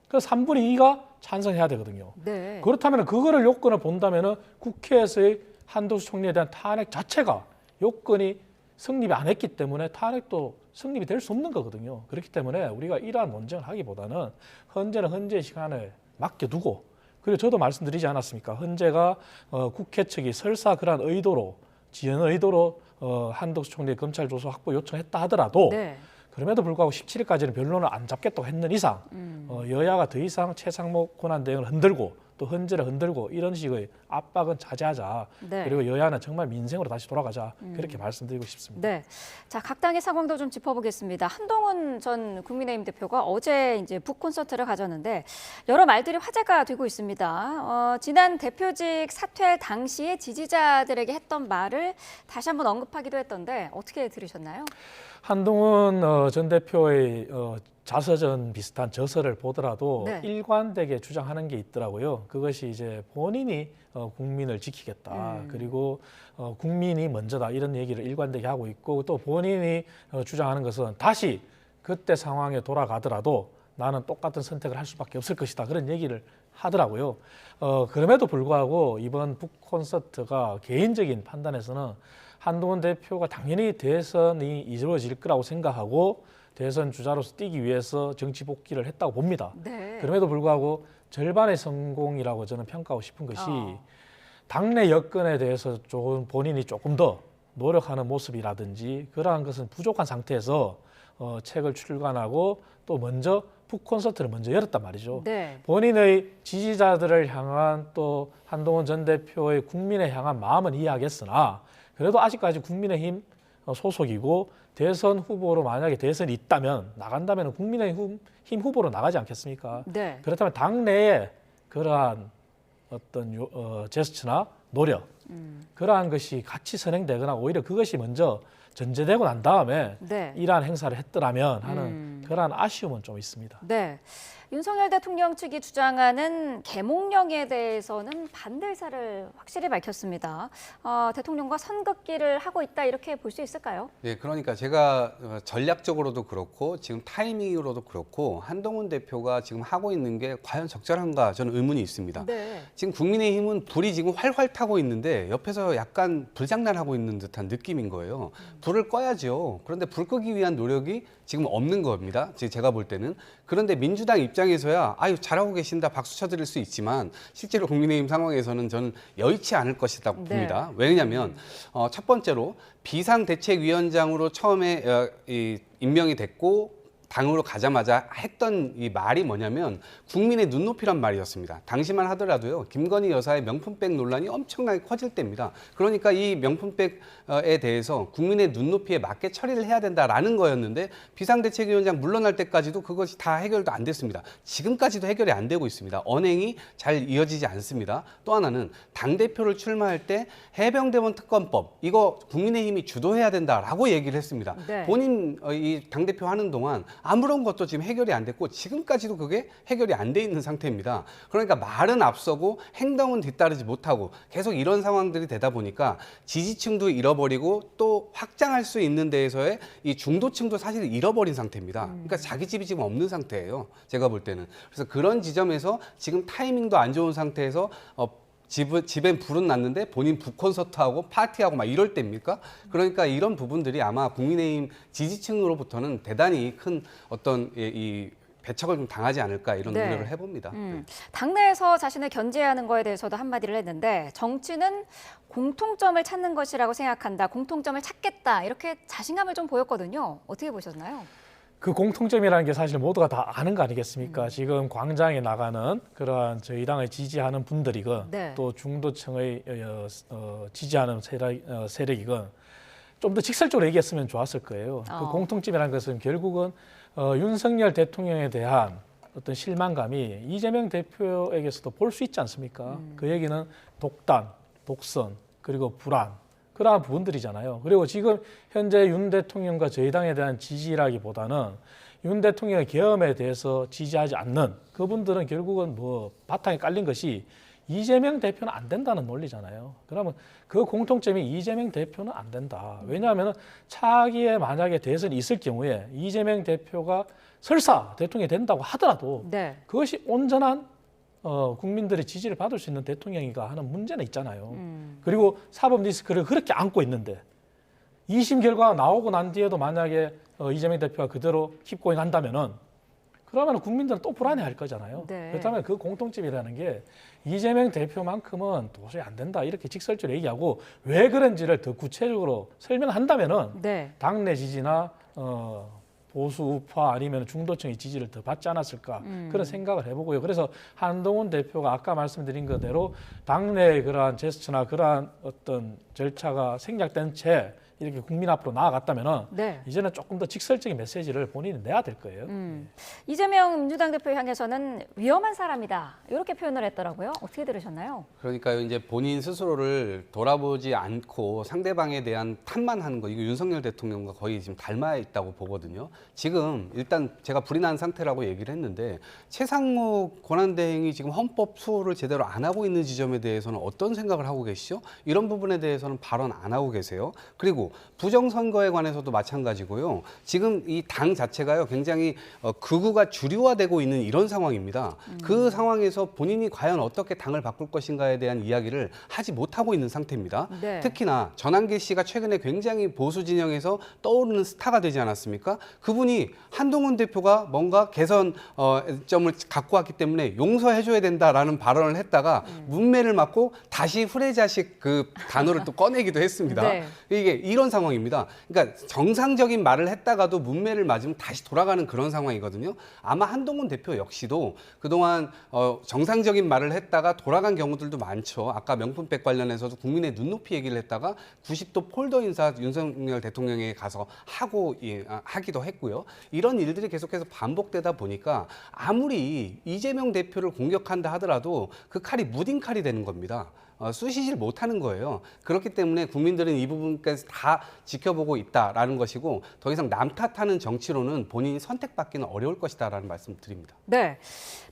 그래서 3분의 2가 찬성해야 되거든요. 그렇다면 그거를 요건을 본다면 국회에서의 한덕수 총리에 대한 탄핵 자체가 요건이 성립이 안 했기 때문에 탄핵도 성립이 될 수 없는 거거든요. 그렇기 때문에 우리가 이러한 논쟁을 하기보다는 헌재는 헌재의 시간을 맡겨두고 그리고 저도 말씀드리지 않았습니까? 헌재가 국회 측이 설사 그러한 의도로 지연 의도로 한덕수 총리의 검찰 조사 확보 요청했다 하더라도 그럼에도 불구하고 17일까지는 변론을 안 잡겠다고 했는 이상 여야가 더 이상 최상목 권한대행을 흔들고 또 헌재를 흔들고 이런 식의 압박은 자제하자. 그리고 여야는 정말 민생으로 다시 돌아가자. 그렇게 말씀드리고 싶습니다. 네, 자, 각 당의 상황도 좀 짚어보겠습니다. 한동훈 전 국민의힘 대표가 어제 이제 북 콘서트를 가졌는데 여러 말들이 화제가 되고 있습니다. 지난 대표직 사퇴 당시에 지지자들에게 했던 말을 다시 한번 언급하기도 했던데 어떻게 들으셨나요? 한동훈 전 대표의 자서전 비슷한 저서를 보더라도 일관되게 주장하는 게 있더라고요. 그것이 이제 본인이 국민을 지키겠다. 그리고 국민이 먼저다. 이런 얘기를 일관되게 하고 있고 또 본인이 주장하는 것은 다시 그때 상황에 돌아가더라도 나는 똑같은 선택을 할 수밖에 없을 것이다. 그런 얘기를 하더라고요. 그럼에도 불구하고 이번 북 콘서트가 개인적인 판단에서는 한동훈 대표가 당연히 대선이 이루어질 거라고 생각하고 대선 주자로서 뛰기 위해서 정치 복귀를 했다고 봅니다. 그럼에도 불구하고 절반의 성공이라고 저는 평가하고 싶은 것이 당내 여건에 대해서 본인이 조금 더 노력하는 모습이라든지 그러한 것은 부족한 상태에서 책을 출간하고 또 먼저 북 콘서트를 먼저 열었단 말이죠. 본인의 지지자들을 향한 또 한동훈 전 대표의 국민에 향한 마음은 이해하겠으나 그래도 아직까지 국민의힘 소속이고 대선 후보로 만약에 대선이 있다면 나간다면 국민의힘 후보로 나가지 않겠습니까? 그렇다면 당내에 그러한 어떤 제스처나 노력 그러한 것이 같이 선행되거나 오히려 그것이 먼저 전제되고 난 다음에 이러한 행사를 했더라면 하는 그러한 아쉬움은 좀 있습니다. 윤석열 대통령 측이 주장하는 계몽령에 대해서는 반대 의사를 확실히 밝혔습니다. 대통령과 선긋기를 하고 있다 이렇게 볼 수 있을까요? 네, 그러니까 제가 전략적으로도 그렇고 지금 타이밍으로도 그렇고 한동훈 대표가 지금 하고 있는 게 과연 적절한가 저는 의문이 있습니다. 지금 국민의힘은 불이 지금 활활 타고 있는데 옆에서 약간 불장난하고 있는 듯한 느낌인 거예요. 불을 꺼야죠. 그런데 불 끄기 위한 노력이 지금 없는 겁니다. 제가 볼 때는. 그런데 민주당 입장에서야 아유 잘하고 계신다 박수 쳐드릴 수 있지만 실제로 국민의힘 상황에서는 저는 여의치 않을 것이라고 봅니다. 왜냐하면 첫 번째로 비상대책위원장으로 처음에 임명이 됐고 당으로 가자마자 했던 이 말이 뭐냐면 국민의 눈높이란 말이었습니다. 당시만 하더라도요. 김건희 여사의 명품백 논란이 엄청나게 커질 때입니다. 그러니까 이 명품백에 대해서 국민의 눈높이에 맞게 처리를 해야 된다라는 거였는데 비상대책위원장 물러날 때까지도 그것이 다 해결도 안 됐습니다. 지금까지도 해결이 안 되고 있습니다. 언행이 잘 이어지지 않습니다. 또 하나는 당대표를 출마할 때 해병대원 특검법 이거 국민의힘이 주도해야 된다라고 얘기를 했습니다. 네. 본인 이 당대표 하는 동안 아무런 것도 지금 해결이 안 됐고 지금까지도 그게 해결이 안 돼 있는 상태입니다. 그러니까 말은 앞서고 행동은 뒤따르지 못하고 계속 이런 상황들이 되다 보니까 지지층도 잃어버리고 또 확장할 수 있는 데에서의 이 중도층도 사실 잃어버린 상태입니다. 그러니까 자기 집이 지금 없는 상태예요. 제가 볼 때는. 그래서 그런 지점에서 지금 타이밍도 안 좋은 상태에서 집엔 불은 났는데 본인 북콘서트하고 파티하고 막 이럴 때입니까? 그러니까 이런 부분들이 아마 국민의힘 지지층으로부터는 대단히 큰 어떤 이 배척을 좀 당하지 않을까 이런 네. 우려를 해봅니다. 당내에서 자신을 견제하는 거에 대해서도 한마디를 했는데 정치는 공통점을 찾는 것이라고 생각한다. 공통점을 찾겠다. 이렇게 자신감을 좀 보였거든요. 어떻게 보셨나요? 그 공통점이라는 게 사실 모두가 다 아는 거 아니겠습니까? 지금 광장에 나가는 그러한 저희 당을 지지하는 분들이건 네. 또 중도층의 지지하는 세력이건 좀 더 직설적으로 얘기했으면 좋았을 거예요. 그 공통점이라는 것은 결국은 윤석열 대통령에 대한 어떤 실망감이 이재명 대표에게서도 볼 수 있지 않습니까? 그 얘기는 독단, 독선, 그리고 불안 그러한 부분들이잖아요. 그리고 지금 현재 윤 대통령과 저희 당에 대한 지지라기보다는 윤 대통령의 계엄에 대해서 지지하지 않는 그분들은 결국은 뭐 바탕에 깔린 것이 이재명 대표는 안 된다는 논리잖아요. 그러면 그 공통점이 이재명 대표는 안 된다. 왜냐하면 차기에 만약에 대선이 있을 경우에 이재명 대표가 설사 대통령이 된다고 하더라도 네. 그것이 온전한 국민들의 지지를 받을 수 있는 대통령이가 하는 문제는 있잖아요. 그리고 사법 리스크를 그렇게 안고 있는데 2심 결과가 나오고 난 뒤에도 만약에 이재명 대표가 그대로 킵고잉 한다면은 그러면 국민들은 또 불안해할 거잖아요. 네. 그렇다면 그 공통점이라는 게 이재명 대표만큼은 도저히 안 된다 이렇게 직설적으로 얘기하고 왜 그런지를 더 구체적으로 설명한다면은 네. 당내 지지나 보수 우파 아니면 중도층의 지지를 더 받지 않았을까 그런 생각을 해보고요. 그래서 한동훈 대표가 아까 말씀드린 그대로 당내의 그러한 제스처나 그러한 어떤 절차가 생략된 채 이렇게 국민 앞으로 나아갔다면은 네. 이제는 조금 더 직설적인 메시지를 본인이 내야 될 거예요. 이재명 민주당 대표 향해서는 위험한 사람이다. 이렇게 표현을 했더라고요. 어떻게 들으셨나요? 그러니까 이제 본인 스스로를 돌아보지 않고 상대방에 대한 탓만 하는 거 이거 윤석열 대통령과 거의 지금 닮아 있다고 보거든요. 지금 일단 제가 불이 난 상태라고 얘기를 했는데 최상목 권한대행이 지금 헌법 수호를 제대로 안 하고 있는 지점에 대해서는 어떤 생각을 하고 계시죠? 이런 부분에 대해서는 발언 안 하고 계세요. 그리고 부정선거에 관해서도 마찬가지고요. 지금 이 당 자체가요 굉장히 극우가 주류화되고 있는 이런 상황입니다. 그 상황에서 본인이 과연 어떻게 당을 바꿀 것인가에 대한 이야기를 하지 못하고 있는 상태입니다. 네. 특히나 전한길 씨가 최근에 굉장히 보수 진영에서 떠오르는 스타가 되지 않았습니까? 그분이 한동훈 대표가 뭔가 개선점을 갖고 왔기 때문에 용서해줘야 된다라는 발언을 했다가 문매를 맞고 다시 후레자식 그 단어를 또 꺼내기도 했습니다. 네. 이게 이런 상황입니다. 그러니까 정상적인 말을 했다가도 문매를 맞으면 다시 돌아가는 그런 상황이거든요. 아마 한동훈 대표 역시도 그동안 정상적인 말을 했다가 돌아간 경우들도 많죠. 아까 명품백 관련해서도 국민의 눈높이 얘기를 했다가 90도 폴더 인사 윤석열 대통령에게 가서 하기도 했고요. 이런 일들이 계속해서 반복되다 보니까 아무리 이재명 대표를 공격한다 하더라도 그 칼이 무딘 칼이 되는 겁니다. 쑤시질 못하는 거예요. 그렇기 때문에 국민들은 이 부분까지 다 지켜보고 있다라는 것이고 더 이상 남 탓하는 정치로는 본인이 선택받기는 어려울 것이다라는 말씀 드립니다. 네,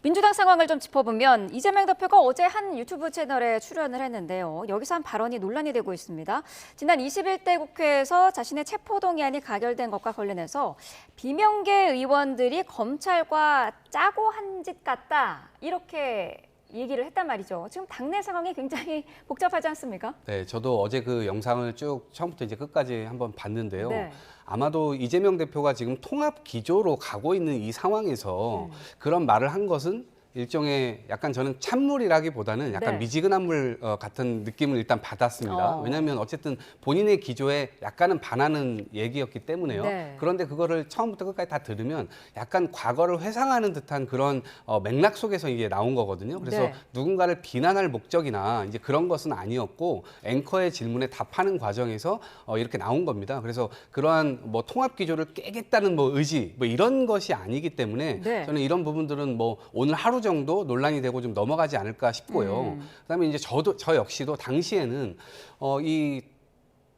민주당 상황을 좀 짚어보면 이재명 대표가 어제 한 유튜브 채널에 출연을 했는데요. 여기서 한 발언이 논란이 되고 있습니다. 지난 21대 국회에서 자신의 체포동의안이 가결된 것과 관련해서 비명계 의원들이 검찰과 짜고 한 짓 같다 이렇게 얘기를 했단 말이죠. 지금 당내 상황이 굉장히 복잡하지 않습니까? 네, 저도 어제 그 영상을 쭉 처음부터 이제 끝까지 한번 봤는데요. 네. 아마도 이재명 대표가 지금 통합 기조로 가고 있는 이 상황에서 그런 말을 한 것은 일종의 약간 저는 찬물이라기보다는 약간 네. 미지근한 물 같은 느낌을 일단 받았습니다. 왜냐하면 어쨌든 본인의 기조에 약간은 반하는 얘기였기 때문에요. 네. 그런데 그거를 처음부터 끝까지 다 들으면 약간 과거를 회상하는 듯한 그런 맥락 속에서 이게 나온 거거든요. 그래서 네. 누군가를 비난할 목적이나 이제 그런 것은 아니었고 앵커의 질문에 답하는 과정에서 이렇게 나온 겁니다. 그래서 그러한 뭐 통합 기조를 깨겠다는 뭐 의지 뭐 이런 것이 아니기 때문에 네. 저는 이런 부분들은 뭐 오늘 하루 정도 논란이 되고 좀 넘어가지 않을까 싶고요. 그다음에 이제 저 역시도 당시에는 이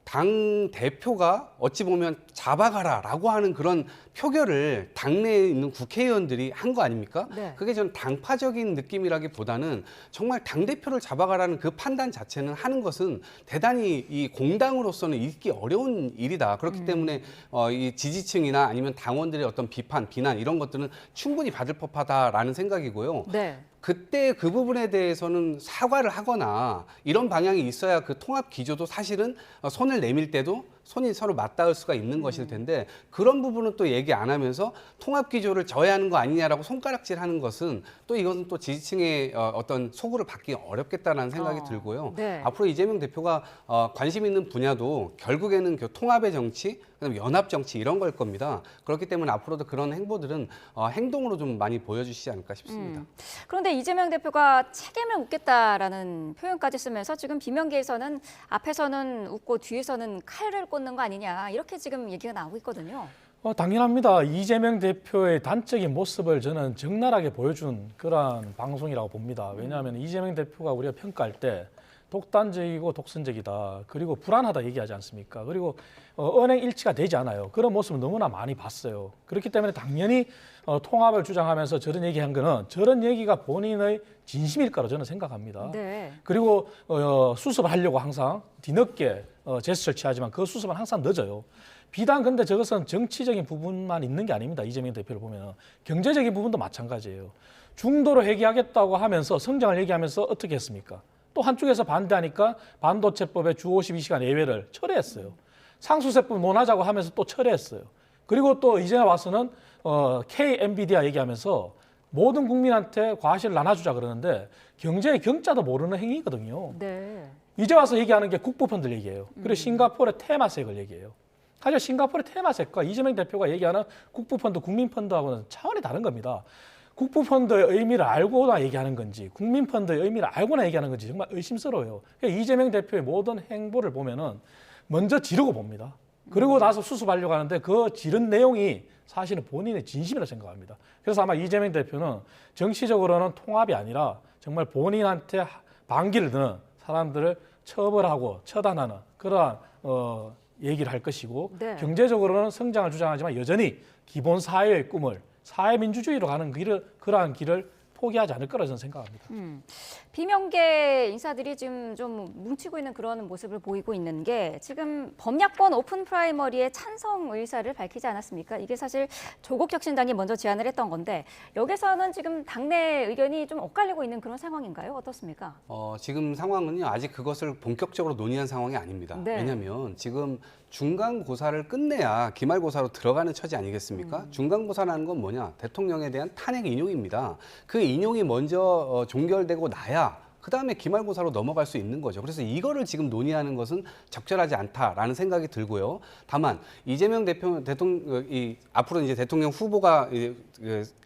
당 대표가 어찌 보면 잡아가라라고 하는 그런 표결을 당내에 있는 국회의원들이 한 거 아닙니까? 네. 그게 전 당파적인 느낌이라기보다는 정말 당 대표를 잡아가라는 그 판단 자체는 하는 것은 대단히 이 공당으로서는 있기 어려운 일이다. 그렇기 때문에 이 지지층이나 아니면 당원들의 어떤 비판, 비난 이런 것들은 충분히 받을 법하다라는 생각이고요. 네. 그때 그 부분에 대해서는 사과를 하거나 이런 방향이 있어야 그 통합 기조도 사실은 손을 내밀 때도 손이 서로 맞닿을 수가 있는 것일 텐데 그런 부분은 또 얘기 안 하면서 통합 기조를 저해하는 거 아니냐라고 손가락질하는 것은 또 이것은 또 지지층의 어떤 소구를 받기 어렵겠다는 생각이 들고요. 네. 앞으로 이재명 대표가 관심 있는 분야도 결국에는 그 통합의 정치, 그다음에 연합 정치 이런 걸 겁니다. 그렇기 때문에 앞으로도 그런 행보들은 행동으로 좀 많이 보여주시지 않을까 싶습니다. 그런데 이재명 대표가 책임을 묻겠다라는 표현까지 쓰면서 지금 비명계에서는 앞에서는 웃고 뒤에서는 칼을 꽂는 거 아니냐 이렇게 지금 얘기가 나오고 있거든요. 당연합니다. 이재명 대표의 단적인 모습을 저는 적나라하게 보여준 그러한 방송이라고 봅니다. 왜냐하면 이재명 대표가 우리가 평가할 때 독단적이고 독선적이다. 그리고 불안하다 얘기하지 않습니까? 그리고 언행 일치가 되지 않아요. 그런 모습을 너무나 많이 봤어요. 그렇기 때문에 당연히 통합을 주장하면서 저런 얘기한 거는 저런 얘기가 본인의 진심일 거라 저는 생각합니다. 네. 그리고 수습을 하려고 항상 뒤늦게 제스처를 취하지만 그 수습은 항상 늦어요. 비단 근데 저것은 정치적인 부분만 있는 게 아닙니다. 이재명 대표를 보면 경제적인 부분도 마찬가지예요. 중도로 회귀하겠다고 하면서 성장을 얘기하면서 어떻게 했습니까? 또 한쪽에서 반대하니까 반도체법의 주 52시간 예외를 철회했어요. 상수세법 논하자고 하면서 또 철회했어요. 그리고 또 이제 와서는 K-엔비디아 얘기하면서 모든 국민한테 과실을 나눠주자 그러는데 경제의 경자도 모르는 행위거든요. 네. 이제 와서 얘기하는 게 국부펀드 얘기예요. 그리고 싱가포르의 테마색을 얘기해요. 사실 싱가포르의 테마색과 이재명 대표가 얘기하는 국부펀드, 국민펀드하고는 차원이 다른 겁니다. 국부펀드의 의미를 알고나 얘기하는 건지 국민펀드의 의미를 알고나 얘기하는 건지 정말 의심스러워요. 그러니까 이재명 대표의 모든 행보를 보면은 먼저 지르고 봅니다. 그리고 나서 수습하려고 하는데 그 지른 내용이 사실은 본인의 진심이라고 생각합니다. 그래서 아마 이재명 대표는 정치적으로는 통합이 아니라 정말 본인한테 반기를 드는 사람들을 처벌하고 처단하는 그러한 얘기를 할 것이고 네. 경제적으로는 성장을 주장하지만 여전히 기본 사회의 꿈을 사회민주주의로 가는 그러한 길을 포기하지 않을 거라 저는 생각합니다. 비명계 인사들이 지금 좀 뭉치고 있는 그런 모습을 보이고 있는 게 지금 범야권 오픈 프라이머리에 찬성 의사를 밝히지 않았습니까? 이게 사실 조국 혁신당이 먼저 제안을 했던 건데 여기서는 지금 당내 의견이 좀 엇갈리고 있는 그런 상황인가요? 어떻습니까? 지금 상황은요 아직 그것을 본격적으로 논의한 상황이 아닙니다. 네. 왜냐하면 지금 중간고사를 끝내야 기말고사로 들어가는 처지 아니겠습니까? 중간고사라는 건 뭐냐? 대통령에 대한 탄핵 인용입니다. 그 인용이 먼저 종결되고 나야 그 다음에 기말고사로 넘어갈 수 있는 거죠. 그래서 이거를 지금 논의하는 것은 적절하지 않다라는 생각이 들고요. 다만 이재명 앞으로 이제 대통령 후보가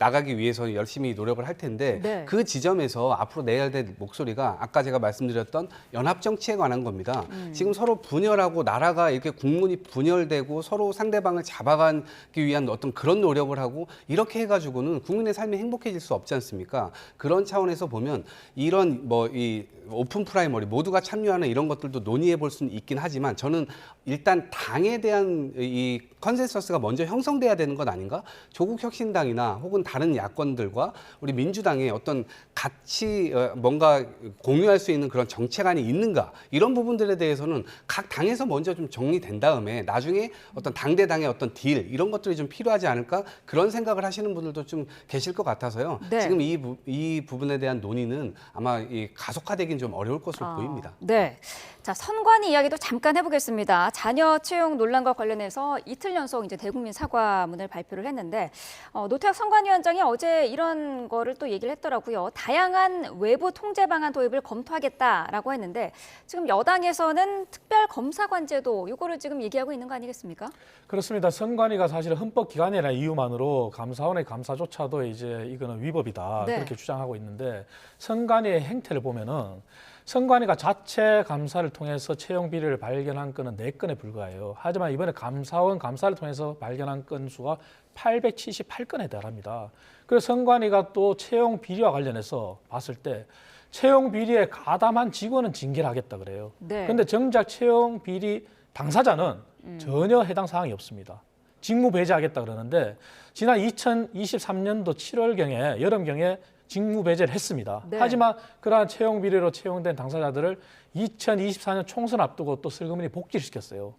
나가기 위해서 열심히 노력을 할 텐데 네. 그 지점에서 앞으로 내야 될 목소리가 아까 제가 말씀드렸던 연합 정치에 관한 겁니다. 지금 서로 분열하고 나라가 이렇게 국문이 분열되고 서로 상대방을 잡아가기 위한 어떤 그런 노력을 하고 이렇게 해가지고는 국민의 삶이 행복해질 수 없지 않습니까? 그런 차원에서 보면 이런 이 오픈 프라이머리 모두가 참여하는 이런 것들도 논의해 볼 수는 있긴 하지만 저는 일단 당에 대한 이 컨센서스가 먼저 형성돼야 되는 것 아닌가? 조국 혁신당이나 정의당이나 혹은 다른 야권들과 우리 민주당의 어떤 같이 뭔가 공유할 수 있는 그런 정책안이 있는가, 이런 부분들에 대해서는 각 당에서 먼저 좀 정리된 다음에 나중에 어떤 당대당의 어떤 딜, 이런 것들이 좀 필요하지 않을까, 그런 생각을 하시는 분들도 좀 계실 것 같아서요. 네. 지금 이 부분에 대한 논의는 아마 가속화되긴 좀 어려울 것으로 보입니다. 네. 자, 선관위 이야기도 잠깐 해보겠습니다. 자녀 채용 논란과 관련해서 이틀 연속 이제 대국민 사과문을 발표를 했는데 노태학 선관위원장이 어제 이런 거를 또 얘기를 했더라고요. 다양한 외부 통제 방안 도입을 검토하겠다라고 했는데 지금 여당에서는 특별검사관제도 이거를 지금 얘기하고 있는 거 아니겠습니까? 그렇습니다. 선관위가 사실 헌법기관이라는 이유만으로 감사원의 감사조차도 이제 이거는 위법이다, 네. 그렇게 주장하고 있는데 선관위의 행태를 보면은 선관위가 자체 감사를 통해서 채용 비리를 발견한 건은 4건에 불과해요. 하지만 이번에 감사원 감사를 통해서 발견한 건 수가 878건에 달합니다. 그래서 선관위가 또 채용 비리와 관련해서 봤을 때 채용 비리에 가담한 직원은 징계를 하겠다 그래요. 네. 그런데 정작 채용 비리 당사자는 전혀 해당 사항이 없습니다. 직무 배제하겠다 그러는데 지난 2023년도 7월경에 여름경에 직무 배제를 했습니다. 네. 하지만 그러한 채용 비리로 채용된 당사자들을 2024년 총선 앞두고 또 슬그머니 복직을 시켰어요.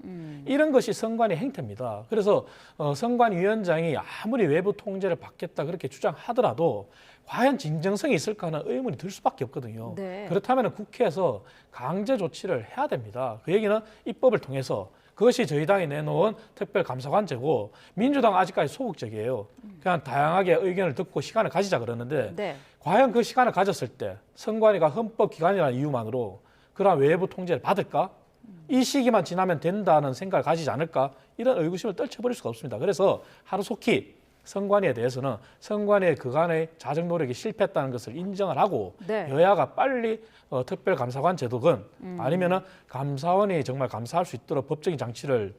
이런 것이 선관위 행태입니다. 그래서 선관위원장이 아무리 외부 통제를 받겠다 그렇게 주장하더라도 과연 진정성이 있을까 하는 의문이 들 수밖에 없거든요. 네. 그렇다면 국회에서 강제 조치를 해야 됩니다. 그 얘기는 입법을 통해서, 그것이 저희 당이 내놓은 특별감사관제고, 민주당 아직까지 소극적이에요. 그냥 다양하게 의견을 듣고 시간을 가지자 그러는데 네. 과연 그 시간을 가졌을 때 선관위가 헌법기관이라는 이유만으로 그러한 외부 통제를 받을까? 이 시기만 지나면 된다는 생각을 가지지 않을까? 이런 의구심을 떨쳐버릴 수가 없습니다. 그래서 하루속히 선관위에 대해서는 선관위의 그간의 자정 노력이 실패했다는 것을 인정을 하고 네. 여야가 빨리 특별감사관 제도건 아니면은 감사원이 정말 감사할 수 있도록 법적인 장치를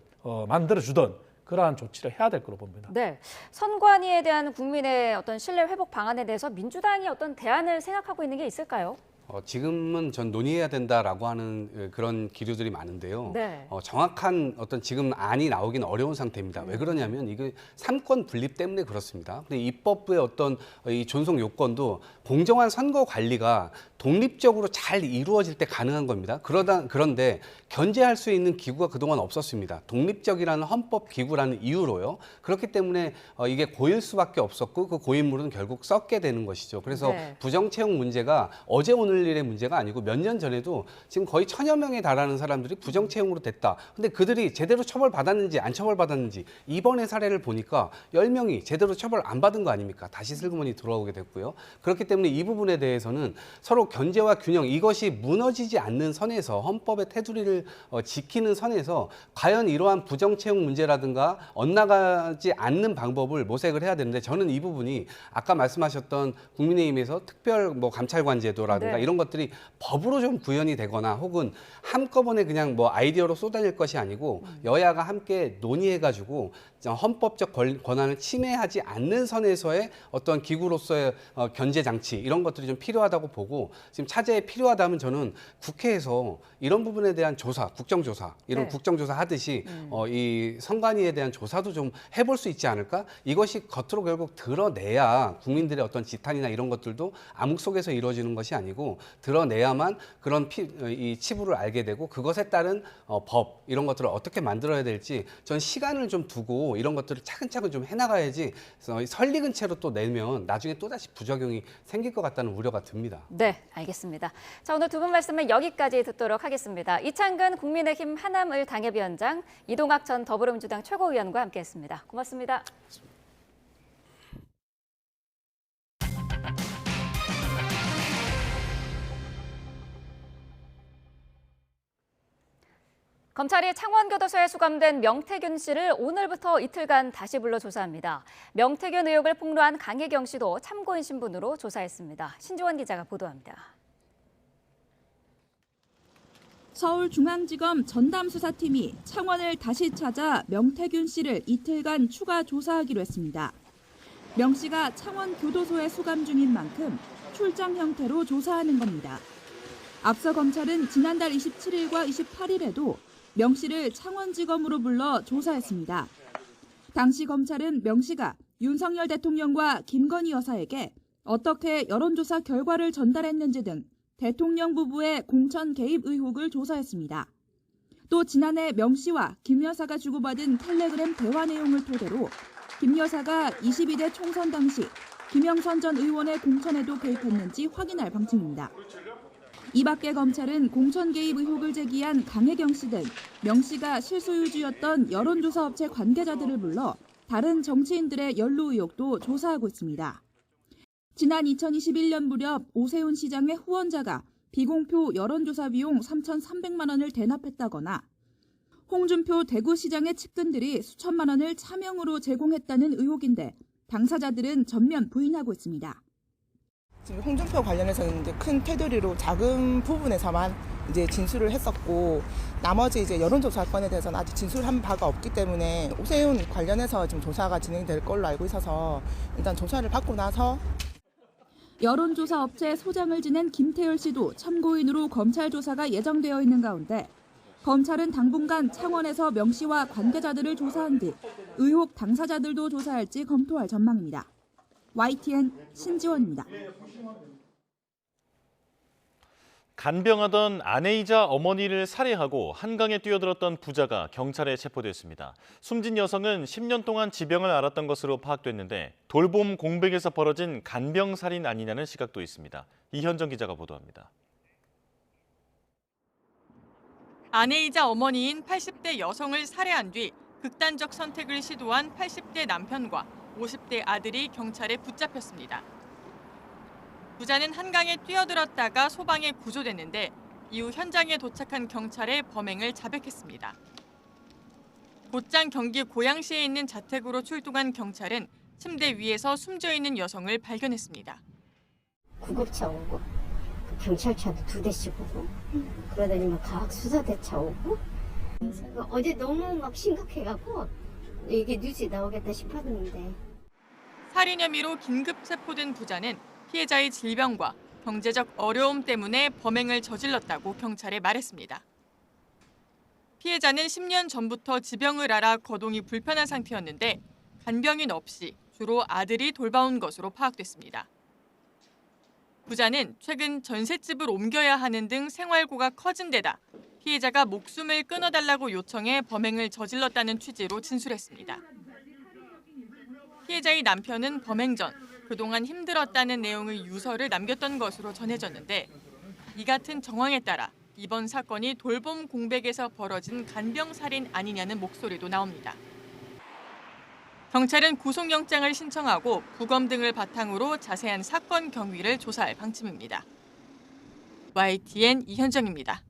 만들어주던 그러한 조치를 해야 될 거로 봅니다. 네, 선관위에 대한 국민의 어떤 신뢰 회복 방안에 대해서 민주당이 어떤 대안을 생각하고 있는 게 있을까요? 지금은 전 논의해야 된다라고 하는 그런 기류들이 많은데요. 네. 정확한 어떤 지금 안이 나오긴 어려운 상태입니다. 왜 그러냐면 이게 삼권 분립 때문에 그렇습니다. 근데 입법부의 어떤 이 존속 요건도 공정한 선거 관리가 독립적으로 잘 이루어질 때 가능한 겁니다. 그런데 견제할 수 있는 기구가 그동안 없었습니다. 독립적이라는 헌법 기구라는 이유로요. 그렇기 때문에 이게 고일 수밖에 없었고 그 고인물은 결국 썩게 되는 것이죠. 그래서 네. 부정채용 문제가 어제 오늘 일의 문제가 아니고 몇 년 전에도 지금 거의 1000여 명에 달하는 사람들이 부정채용으로 됐다. 근데 그들이 제대로 처벌받았는지 안 처벌받았는지 이번의 사례를 보니까 10명이 제대로 처벌 안 받은 거 아닙니까? 다시 슬그머니 돌아오게 됐고요. 그렇기 때문에 이 부분에 대해서는 서로 견제와 균형, 이것이 무너지지 않는 선에서, 헌법의 테두리를 지키는 선에서 과연 이러한 부정채용 문제라든가 엇나가지 않는 방법을 모색을 해야 되는데, 저는 이 부분이 아까 말씀하셨던 국민의힘에서 특별 감찰관 제도라든가 네. 이런 것들이 법으로 좀 구현이 되거나 혹은 한꺼번에 그냥 아이디어로 쏟아질 것이 아니고 여야가 함께 논의해가지고 헌법적 권한을 침해하지 않는 선에서의 어떤 기구로서의 견제 장치, 이런 것들이 좀 필요하다고 보고, 지금 차제에 필요하다면 저는 국회에서 이런 부분에 대한 조사, 국정조사, 이런 네. 국정조사 하듯이 이 선관위에 대한 조사도 좀 해볼 수 있지 않을까? 이것이 겉으로 결국 드러내야 국민들의 어떤 지탄이나 이런 것들도 암묵 속에서 이루어지는 것이 아니고, 드러내야만 그런 이 치부를 알게 되고 그것에 따른 법, 이런 것들을 어떻게 만들어야 될지 전 시간을 좀 두고 이런 것들을 차근차근 좀 해나가야지 설익은 채로 또 내면 나중에 또다시 부작용이 생길 것 같다는 우려가 듭니다. 네, 알겠습니다. 자, 오늘 두 분 말씀을 여기까지 듣도록 하겠습니다. 이창근 국민의힘 하남을 당협위원장, 이동학 전 더불어민주당 최고위원과 함께했습니다. 고맙습니다. 검찰이 창원교도소에 수감된 명태균 씨를 오늘부터 이틀간 다시 불러 조사합니다. 명태균 의혹을 폭로한 강혜경 씨도 참고인 신분으로 조사했습니다. 신지원 기자가 보도합니다. 서울중앙지검 전담수사팀이 창원을 다시 찾아 명태균 씨를 이틀간 추가 조사하기로 했습니다. 명 씨가 창원교도소에 수감 중인 만큼 출장 형태로 조사하는 겁니다. 앞서 검찰은 지난달 27일과 28일에도 명 씨를 창원지검으로 불러 조사했습니다. 당시 검찰은 명 씨가 윤석열 대통령과 김건희 여사에게 어떻게 여론조사 결과를 전달했는지 등 대통령 부부의 공천 개입 의혹을 조사했습니다. 또 지난해 명 씨와 김 여사가 주고받은 텔레그램 대화 내용을 토대로 김 여사가 22대 총선 당시 김영선 전 의원의 공천에도 개입했는지 확인할 방침입니다. 이 밖에 검찰은 공천 개입 의혹을 제기한 강혜경 씨 등 명 씨가 실소유주였던 여론조사 업체 관계자들을 불러 다른 정치인들의 연루 의혹도 조사하고 있습니다. 지난 2021년 무렵 오세훈 시장의 후원자가 비공표 여론조사 비용 3,300만 원을 대납했다거나 홍준표 대구시장의 측근들이 수천만 원을 차명으로 제공했다는 의혹인데 당사자들은 전면 부인하고 있습니다. 지금 홍준표 관련해서는 이제 큰 테두리로 작은 부분에서만 이제 진술을 했었고 나머지 이제 여론조사 건에 대해서는 아직 진술한 바가 없기 때문에 오세훈 관련해서 지금 조사가 진행될 걸로 알고 있어서 일단 조사를 받고 나서 여론조사 업체 소장을 지낸 김태열 씨도 참고인으로 검찰 조사가 예정되어 있는 가운데 검찰은 당분간 창원에서 명 씨와 관계자들을 조사한 뒤 의혹 당사자들도 조사할지 검토할 전망입니다. YTN 신지원입니다. 간병하던 아내이자 어머니를 살해하고 한강에 뛰어들었던 부자가 경찰에 체포됐습니다. 숨진 여성은 10년 동안 지병을 앓았던 것으로 파악됐는데 돌봄 공백에서 벌어진 간병살인 아니냐는 시각도 있습니다. 이현정 기자가 보도합니다. 아내이자 어머니인 80대 여성을 살해한 뒤 극단적 선택을 시도한 80대 남편과 50대 아들이 경찰에 붙잡혔습니다. 부자는 한강에 뛰어들었다가 소방에 구조됐는데 이후 현장에 도착한 경찰에 범행을 자백했습니다. 곧장 경기 고양시에 있는 자택으로 출동한 경찰은 침대 위에서 숨져 있는 여성을 발견했습니다. 구급차 오고 경찰차도 2대씩 오고 그러더니 막 과학수사대차 오고 어제 너무 막 심각해갖고 이게 뉴스에 나오겠다 싶었는데. 살인 혐의로 긴급 체포된 부자는 피해자의 질병과 경제적 어려움 때문에 범행을 저질렀다고 경찰에 말했습니다. 피해자는 10년 전부터 지병을 앓아 거동이 불편한 상태였는데 간병인 없이 주로 아들이 돌봐온 것으로 파악됐습니다. 부자는 최근 전셋집을 옮겨야 하는 등 생활고가 커진 데다 피해자가 목숨을 끊어달라고 요청해 범행을 저질렀다는 취지로 진술했습니다. 피해자의 남편은 범행 전 그동안 힘들었다는 내용의 유서를 남겼던 것으로 전해졌는데 이 같은 정황에 따라 이번 사건이 돌봄 공백에서 벌어진 간병살인 아니냐는 목소리도 나옵니다. 경찰은 구속영장을 신청하고 부검 등을 바탕으로 자세한 사건 경위를 조사할 방침입니다. YTN 이현정입니다.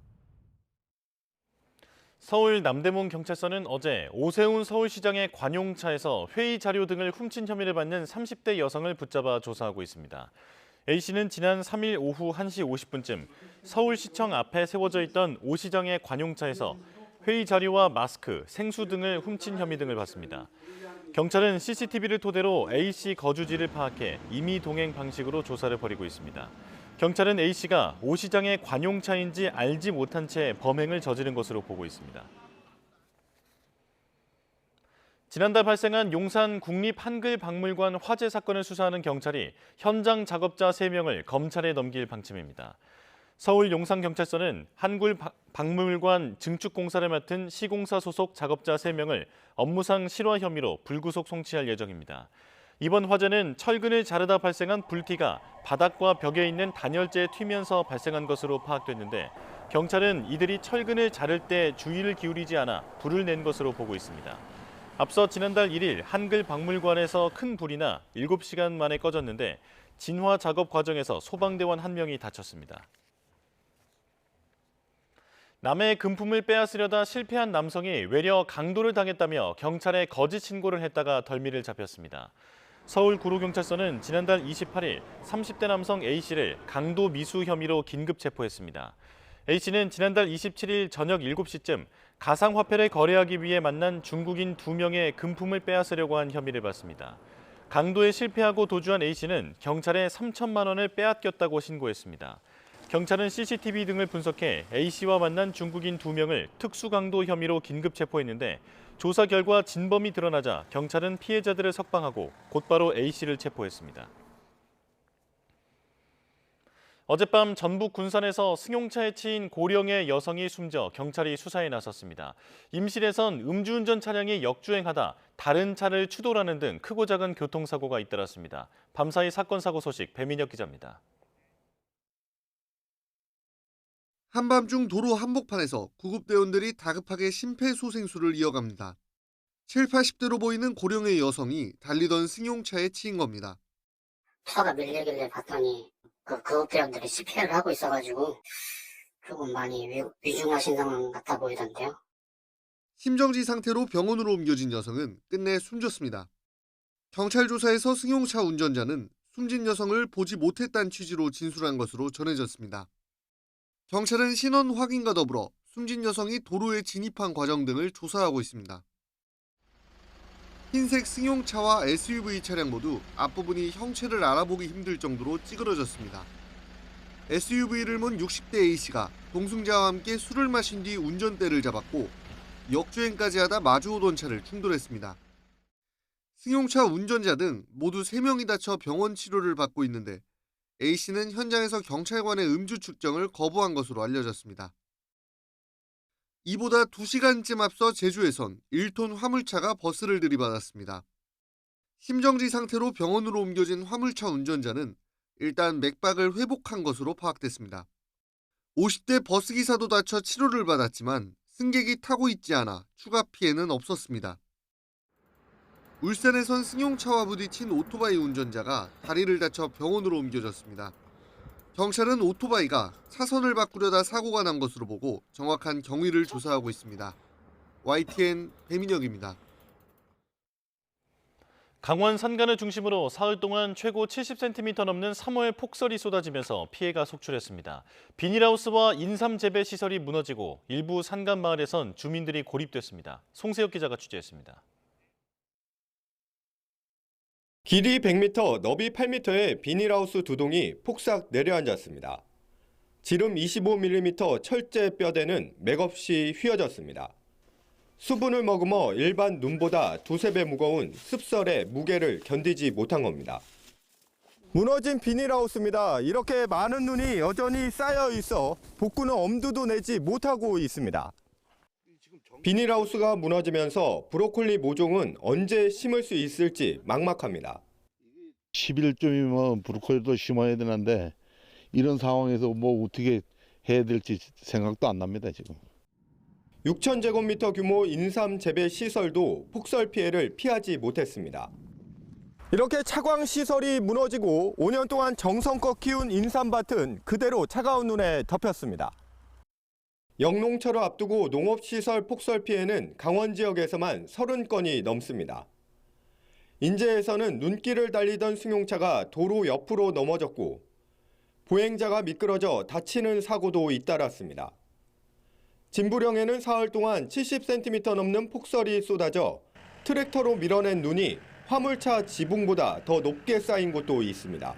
서울 남대문 경찰서는 어제 오세훈 서울시장의 관용차에서 회의 자료 등을 훔친 혐의를 받는 30대 여성을 붙잡아 조사하고 있습니다. A씨는 지난 3일 오후 1시 50분쯤 서울시청 앞에 세워져 있던 오 시장의 관용차에서 회의 자료와 마스크, 생수 등을 훔친 혐의 등을 받습니다. 경찰은 CCTV를 토대로 A씨 거주지를 파악해 임의 동행 방식으로 조사를 벌이고 있습니다. 경찰은 A씨가 오 시장의 관용차인지 알지 못한 채 범행을 저지른 것으로 보고 있습니다. 지난달 발생한 용산 국립한글박물관 화재 사건을 수사하는 경찰이 현장 작업자 3명을 검찰에 넘길 방침입니다. 서울 용산경찰서는 한글박물관 증축 공사를 맡은 시공사 소속 작업자 3명을 업무상 실화 혐의로 불구속 송치할 예정입니다. 이번 화재는 철근을 자르다 발생한 불티가 바닥과 벽에 있는 단열재에 튀면서 발생한 것으로 파악됐는데 경찰은 이들이 철근을 자를 때 주의를 기울이지 않아 불을 낸 것으로 보고 있습니다. 앞서 지난달 1일 한글박물관에서 큰 불이 나 7시간 만에 꺼졌는데 진화 작업 과정에서 소방대원 1명이 다쳤습니다. 남의 금품을 빼앗으려다 실패한 남성이 외려 강도를 당했다며 경찰에 거짓 신고를 했다가 덜미를 잡혔습니다. 서울구로경찰서는 지난달 28일 30대 남성 A씨를 강도 미수 혐의로 긴급 체포했습니다. A씨는 지난달 27일 저녁 7시쯤 가상화폐를 거래하기 위해 만난 중국인 2명의 금품을 빼앗으려고 한 혐의를 받습니다. 강도에 실패하고 도주한 A씨는 경찰에 3천만 원을 빼앗겼다고 신고했습니다. 경찰은 CCTV 등을 분석해 A씨와 만난 중국인 2명을 특수강도 혐의로 긴급 체포했는데 조사 결과 진범이 드러나자 경찰은 피해자들을 석방하고 곧바로 A씨를 체포했습니다. 어젯밤 전북 군산에서 승용차에 치인 고령의 여성이 숨져 경찰이 수사에 나섰습니다. 임실에선 음주운전 차량이 역주행하다 다른 차를 추돌하는 등 크고 작은 교통사고가 잇따랐습니다. 밤사이 사건 사고 소식 배민혁 기자입니다. 한밤중 도로 한복판에서 구급대원들이 다급하게 심폐소생술을 이어갑니다. 7, 80대로 보이는 고령의 여성이 달리던 승용차에 치인 겁니다. 차가 밀리길래 봤더니 그 구급대원들이 CPR을 하고 있어가지고 조금 많이 위중하신 상황 같아 보이던데요. 심정지 상태로 병원으로 옮겨진 여성은 끝내 숨졌습니다. 경찰 조사에서 승용차 운전자는 숨진 여성을 보지 못했다는 취지로 진술한 것으로 전해졌습니다. 경찰은 신원 확인과 더불어 숨진 여성이 도로에 진입한 과정 등을 조사하고 있습니다. 흰색 승용차와 SUV 차량 모두 앞부분이 형체를 알아보기 힘들 정도로 찌그러졌습니다. SUV를 몬 60대 A씨가 동승자와 함께 술을 마신 뒤 운전대를 잡았고 역주행까지 하다 마주오던 차를 충돌했습니다. 승용차 운전자 등 모두 3명이 다쳐 병원 치료를 받고 있는데 A씨는 현장에서 경찰관의 음주 측정을 거부한 것으로 알려졌습니다. 이보다 2시간쯤 앞서 제주에선 1톤 화물차가 버스를 들이받았습니다. 심정지 상태로 병원으로 옮겨진 화물차 운전자는 일단 맥박을 회복한 것으로 파악됐습니다. 50대 버스기사도 다쳐 치료를 받았지만 승객이 타고 있지 않아 추가 피해는 없었습니다. 울산에선 승용차와 부딪힌 오토바이 운전자가 다리를 다쳐 병원으로 옮겨졌습니다. 경찰은 오토바이가 차선을 바꾸려다 사고가 난 것으로 보고 정확한 경위를 조사하고 있습니다. YTN 배민혁입니다. 강원 산간을 중심으로 사흘 동안 최고 70cm 넘는 3호의 폭설이 쏟아지면서 피해가 속출했습니다. 비닐하우스와 인삼 재배 시설이 무너지고 일부 산간 마을에선 주민들이 고립됐습니다. 송세혁 기자가 취재했습니다. 길이 100m, 너비 8m의 비닐하우스 2동이 폭삭 내려앉았습니다. 지름 25mm 철제 뼈대는 맥없이 휘어졌습니다. 수분을 머금어 일반 눈보다 2~3배 무거운 습설의 무게를 견디지 못한 겁니다. 무너진 비닐하우스입니다. 이렇게 많은 눈이 여전히 쌓여 있어 복구는 엄두도 내지 못하고 있습니다. 비닐하우스가 무너지면서 브로콜리 모종은 언제 심을 수 있을지 막막합니다. 10일쯤이면 브로콜리도 심어야 되는데 이런 상황에서 뭐 어떻게 해야 될지 생각도 안 납니다, 지금. 6,000제곱미터 규모 인삼 재배 시설도 폭설 피해를 피하지 못했습니다. 이렇게 차광 시설이 무너지고 5년 동안 정성껏 키운 인삼밭은 그대로 차가운 눈에 덮였습니다. 영농철을 앞두고 농업시설 폭설 피해는 강원 지역에서만 30건이 넘습니다. 인제에서는 눈길을 달리던 승용차가 도로 옆으로 넘어졌고 보행자가 미끄러져 다치는 사고도 잇따랐습니다. 진부령에는 사흘 동안 70cm 넘는 폭설이 쏟아져 트랙터로 밀어낸 눈이 화물차 지붕보다 더 높게 쌓인 곳도 있습니다.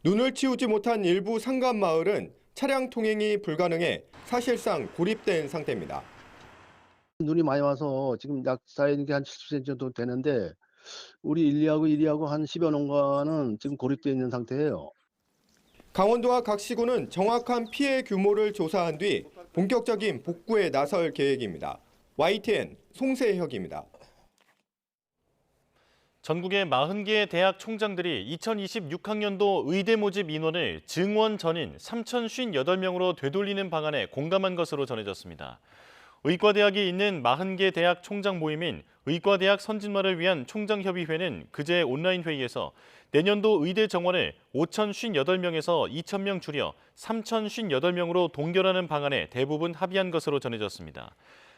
눈을 치우지 못한 일부 산간 마을은 차량 통행이 불가능해 사실상 고립된 상태입니다. 눈이 많이 와서 지금 약 쌓이는 게 한 70cm 정도 되는데 우리 1, 2하고 한 10여 농가는 지금 고립되어 있는 상태예요. 강원도와 각 시군은 정확한 피해 규모를 조사한 뒤 본격적인 복구에 나설 계획입니다. YTN 송세혁입니다. 전국의 40개의 대학 총장들이 2026학년도 의대 모집 인원을 증원 전인 3,058명으로 되돌리는 방안에 공감한 것으로 전해졌습니다. 의과대학이 있는 40개 대학 총장 모임인 의과대학 선진화를 위한 총장협의회는 그제 온라인 회의에서 내년도 의대 정원을 5,058명에서 2,000명 줄여 3,058명으로 동결하는 방안에 대부분 합의한 것으로 전해졌습니다.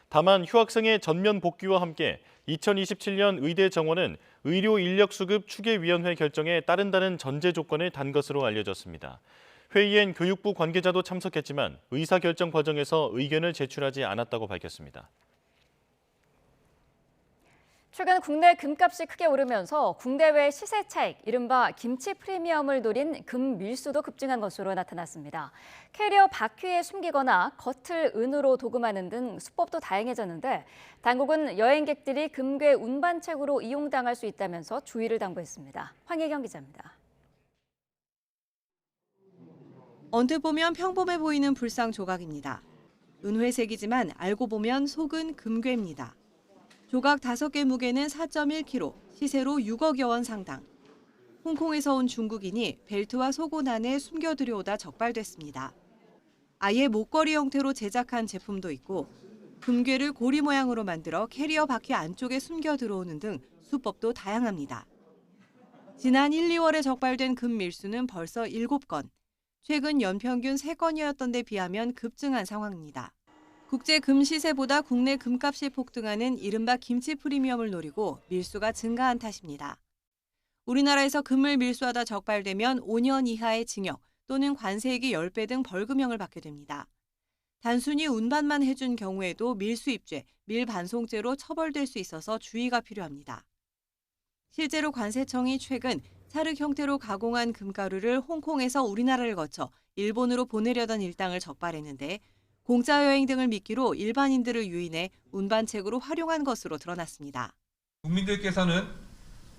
다만 휴학생의 전면 복귀와 함께 2027년 의대 정원은 의료인력수급 추계위원회 결정에 따른다는 전제 조건을 단 것으로 알려졌습니다. 회의엔 교육부 관계자도 참석했지만 의사결정 과정에서 의견을 제출하지 않았다고 밝혔습니다. 최근 국내 금값이 크게 오르면서 국내외 시세 차익, 이른바 김치 프리미엄을 노린 금 밀수도 급증한 것으로 나타났습니다. 캐리어 바퀴에 숨기거나 겉을 은으로 도금하는 등 수법도 다양해졌는데 당국은 여행객들이 금괴 운반책으로 이용당할 수 있다면서 주의를 당부했습니다. 황혜경 기자입니다. 언뜻 보면 평범해 보이는 불상 조각입니다. 은회색이지만 알고 보면 속은 금괴입니다. 조각 5개 무게는 4.1kg, 시세로 6억여 원 상당. 홍콩에서 온 중국인이 벨트와 속옷 안에 숨겨 들여오다 적발됐습니다. 아예 목걸이 형태로 제작한 제품도 있고 금괴를 고리 모양으로 만들어 캐리어 바퀴 안쪽에 숨겨 들어오는 등 수법도 다양합니다. 지난 1, 2월에 적발된 금 밀수는 벌써 7건, 최근 연평균 3건이었던 데 비하면 급증한 상황입니다. 국제 금 시세보다 국내 금값이 폭등하는 이른바 김치 프리미엄을 노리고 밀수가 증가한 탓입니다. 우리나라에서 금을 밀수하다 적발되면 5년 이하의 징역 또는 관세액이 10배 등 벌금형을 받게 됩니다. 단순히 운반만 해준 경우에도 밀수입죄, 밀반송죄로 처벌될 수 있어서 주의가 필요합니다. 실제로 관세청이 최근 찰흙 형태로 가공한 금가루를 홍콩에서 우리나라를 거쳐 일본으로 보내려던 일당을 적발했는데 공짜 여행 등을 미끼로 일반인들을 유인해 운반책으로 활용한 것으로 드러났습니다. 국민들께서는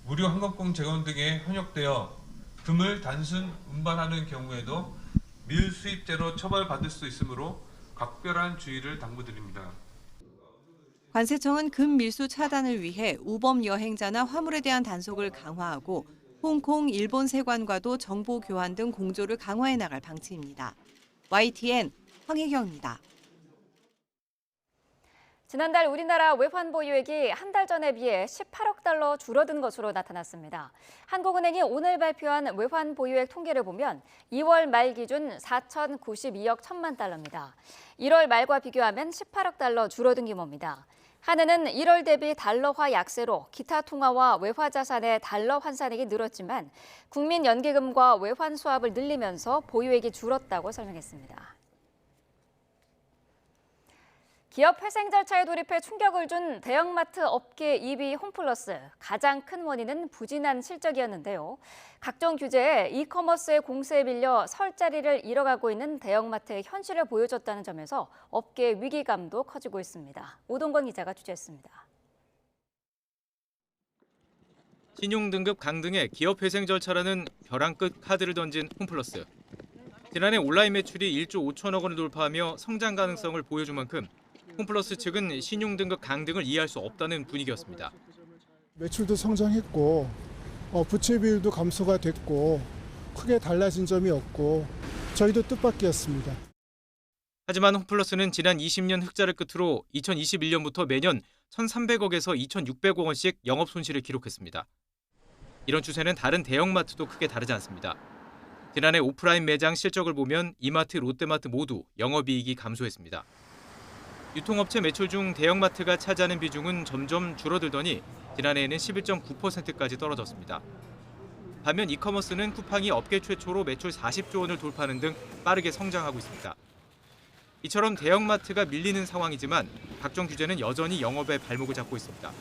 무료 항공권 제공 등에 현역되어 금을 단순 운반하는 경우에도 밀수입죄로 처벌받을 수 있으므로 각별한 주의를 당부드립니다. 관세청은 금 밀수 차단을 위해 우범 여행자나 화물에 대한 단속을 강화하고 홍콩, 일본 세관과도 정보 교환 등 공조를 강화해 나갈 방침입니다. YTN 황혜경입니다. 지난달 우리나라 외환 보유액이 한 달 전에 비해 18억 달러 줄어든 것으로 나타났습니다. 한국은행이 오늘 발표한 외환 보유액 통계를 보면 2월 말 기준 4,092억 1천만 달러입니다. 1월 말과 비교하면 18억 달러 줄어든 규모입니다. 한은은 1월 대비 달러화 약세로 기타 통화와 외화 자산의 달러 환산액이 늘었지만 국민 연기금과 외환 수합을 늘리면서 보유액이 줄었다고 설명했습니다. 기업 회생 절차에 돌입해 충격을 준 대형마트 업계 2위 홈플러스. 가장 큰 원인은 부진한 실적이었는데요. 각종 규제에 이커머스의 공세에 밀려 설 자리를 잃어가고 있는 대형마트의 현실을 보여줬다는 점에서 업계 위기감도 커지고 있습니다. 오동건 기자가 취재했습니다. 신용등급 강등의 기업 회생 절차라는 벼랑 끝 카드를 던진 홈플러스. 지난해 온라인 매출이 1조 5천억 원을 돌파하며 성장 가능성을 보여준 만큼 홈플러스 측은 신용등급 강등을 이해할 수 없다는 분위기였습니다. 매출도 성장했고 부채 비율도 감소가 됐고 크게 달라진 점이 없고 저희도 뜻밖이었습니다. 하지만 홈플러스는 지난 20년 흑자를 끝으로 2021년부터 매년 1,300억에서 2,600억 원씩 영업 손실을 기록했습니다. 이런 추세는 다른 대형마트도 크게 다르지 않습니다. 지난해 오프라인 매장 실적을 보면 이마트, 롯데마트 모두 영업이익이 감소했습니다. 유통업체 매출 중 대형마트가 차지하는 비중은 점점 줄어들더니 지난해에는 11.9%까지 떨어졌습니다. 반면 이커머스는 쿠팡이 업계 최초로 매출 40조 원을 돌파하는 등 빠르게 성장하고 있습니다. 이처럼 대형마트가 밀리는 상황이지만 각종 규제는 여전히 영업에 발목을 잡고 있습니다.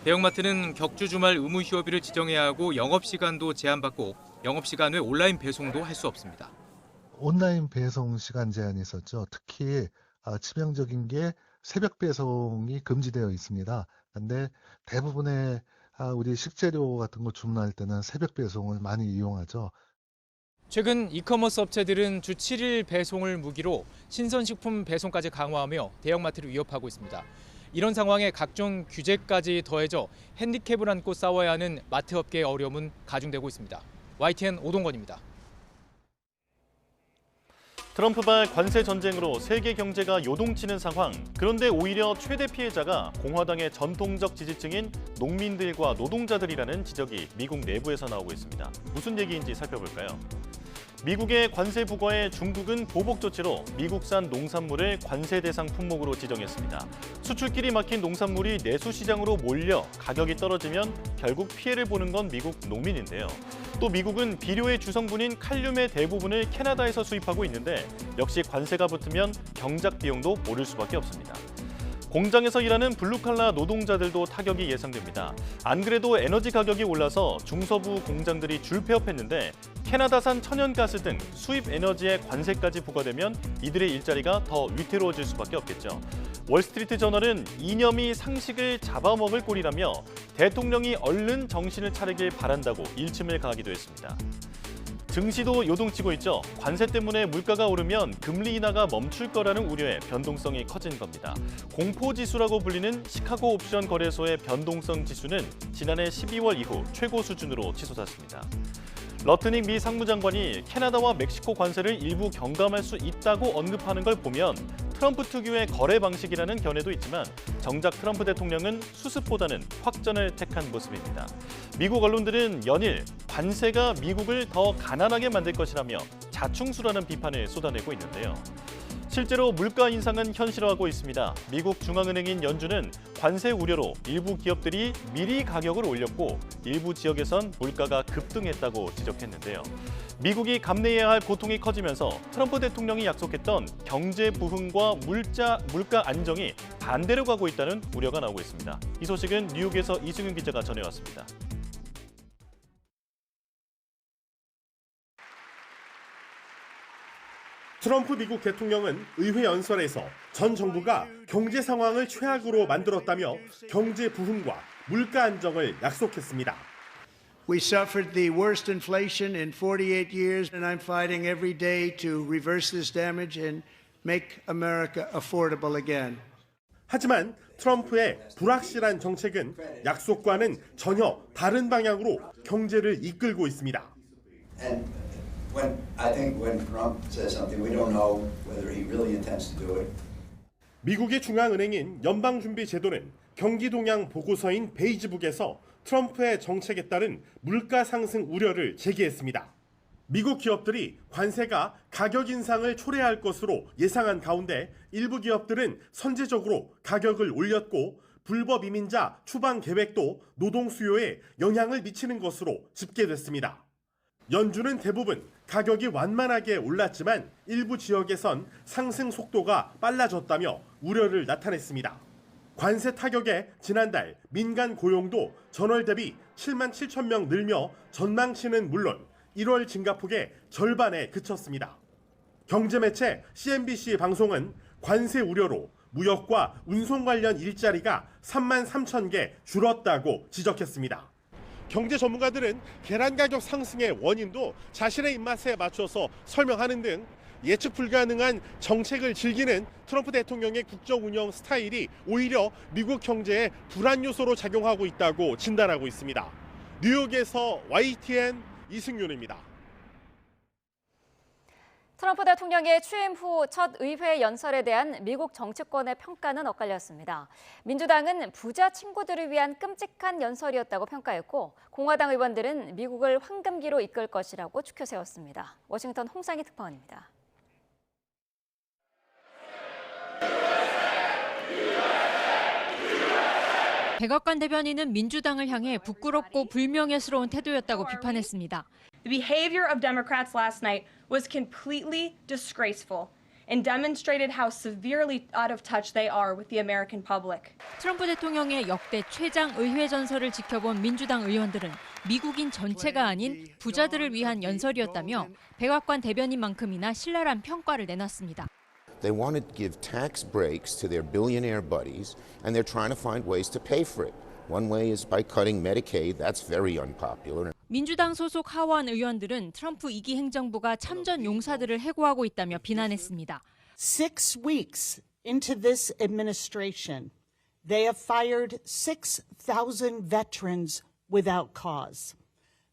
대형마트는 격주 주말 의무 휴업일을 지정해야 하고 영업시간도 제한받고 영업시간 외 온라인 배송도 할 수 없습니다. 온라인 배송 시간 제한이 있었죠. 특히 치명적인 게 새벽 배송이 금지되어 있습니다. 그런데 대부분의 우리 식재료 같은 거 주문할 때는 새벽 배송을 많이 이용하죠. 최근 이커머스 업체들은 주 7일 배송을 무기로 신선식품 배송까지 강화하며 대형마트를 위협하고 있습니다. 이런 상황에 각종 규제까지 더해져 핸디캡을 안고 싸워야 하는 마트업계의 어려움은 가중되고 있습니다. YTN 오동건입니다. 트럼프발 관세 전쟁으로 세계 경제가 요동치는 상황. 그런데 오히려 최대 피해자가 공화당의 전통적 지지층인 농민들과 노동자들이라는 지적이 미국 내부에서 나오고 있습니다. 무슨 얘기인지 살펴볼까요? 미국의 관세 부과에 중국은 보복 조치로 미국산 농산물을 관세 대상 품목으로 지정했습니다. 수출길이 막힌 농산물이 내수 시장으로 몰려 가격이 떨어지면 결국 피해를 보는 건 미국 농민인데요. 또 미국은 비료의 주성분인 칼륨의 대부분을 캐나다에서 수입하고 있는데 역시 관세가 붙으면 경작 비용도 오를 수밖에 없습니다. 공장에서 일하는 블루칼라 노동자들도 타격이 예상됩니다. 안 그래도 에너지 가격이 올라서 중서부 공장들이 줄폐업했는데 캐나다산 천연가스 등 수입 에너지에 관세까지 부과되면 이들의 일자리가 더 위태로워질 수밖에 없겠죠. 월스트리트 저널은 이념이 상식을 잡아먹을 꼴이라며 대통령이 얼른 정신을 차리길 바란다고 일침을 가하기도 했습니다. 증시도 요동치고 있죠. 관세 때문에 물가가 오르면 금리 인하가 멈출 거라는 우려에 변동성이 커진 겁니다. 공포지수라고 불리는 시카고 옵션 거래소의 변동성 지수는 지난해 12월 이후 최고 수준으로 치솟았습니다. 러트닉 미 상무장관이 캐나다와 멕시코 관세를 일부 경감할 수 있다고 언급하는 걸 보면 트럼프 특유의 거래 방식이라는 견해도 있지만 정작 트럼프 대통령은 수습보다는 확전을 택한 모습입니다. 미국 언론들은 연일 관세가 미국을 더 가난하게 만들 것이라며 자충수라는 비판을 쏟아내고 있는데요. 실제로 물가 인상은 현실화하고 있습니다. 미국 중앙은행인 연준은 관세 우려로 일부 기업들이 미리 가격을 올렸고 일부 지역에선 물가가 급등했다고 지적했는데요. 미국이 감내해야 할 고통이 커지면서 트럼프 대통령이 약속했던 경제 부흥과 물가 안정이 반대로 가고 있다는 우려가 나오고 있습니다. 이 소식은 뉴욕에서 이승윤 기자가 전해왔습니다. 트럼프 미국 대통령은 의회 연설에서 전 정부가 경제 상황을 최악으로 만들었다며 경제 부흥과 물가 안정을 약속했습니다. We suffered the worst inflation in 48 years, and I'm fighting every day to reverse this damage and make America affordable again. 하지만 트럼프의 불확실한 정책은 약속과는 전혀 다른 방향으로 경제를 이끌고 있습니다. I think when Trump says something, we don't know whether he really intends to do it. 미국의 중앙은행인 연방준비제도는 경기동향 보고서인 베이지북에서 트럼프의 정책에 따른 물가 상승 우려를 제기했습니다. 미국 기업들이 관세가 가격 인상을 초래할 것으로 예상한 가운데 일부 기업들은 선제적으로 가격을 올렸고 불법 이민자 추방 계획도 노동 수요에 영향을 미치는 것으로 집계됐습니다. 연준은 대부분 가격이 완만하게 올랐지만 일부 지역에선 상승 속도가 빨라졌다며 우려를 나타냈습니다. 관세 타격에 지난달 민간 고용도 전월 대비 7만 7천 명 늘며 전망치는 물론 1월 증가폭의 절반에 그쳤습니다. 경제매체 CNBC 방송은 관세 우려로 무역과 운송 관련 일자리가 3만 3천 개 줄었다고 지적했습니다. 경제 전문가들은 계란 가격 상승의 원인도 자신의 입맛에 맞춰서 설명하는 등 예측 불가능한 정책을 즐기는 트럼프 대통령의 국정 운영 스타일이 오히려 미국 경제에 불안 요소로 작용하고 있다고 진단하고 있습니다. 뉴욕에서 YTN 이승윤입니다. 트럼프 대통령의 취임 후 첫 의회 연설에 대한 미국 정치권의 평가는 엇갈렸습니다. 민주당은 부자 친구들을 위한 끔찍한 연설이었다고 평가했고 공화당 의원들은 미국을 황금기로 이끌 것이라고 추켜 세웠습니다. 워싱턴 홍상희 특파원입니다. 백악관 대변인은 민주당을 향해 부끄럽고 불명예스러운 태도였다고 비판했습니다. The behavior of Democrats last night was completely disgraceful and demonstrated how severely out of touch they are with the American public. 트럼프 대통령의 역대 최장 의회 전설을 지켜본 민주당 의원들은 미국인 전체가 아닌 부자들을 위한 연설이었다며 백악관 대변인만큼이나 신랄한 평가를 내놨습니다. They want to give tax breaks to their billionaire buddies, and they're trying to find ways to pay for it. One way is by cutting Medicaid. That's very unpopular. 민주당 소속 하원 의원들은 트럼프 2기 행정부가 참전 용사들을 해고하고 있다며 비난했습니다. 6 weeks into this administration, they have fired 6,000 veterans without cause.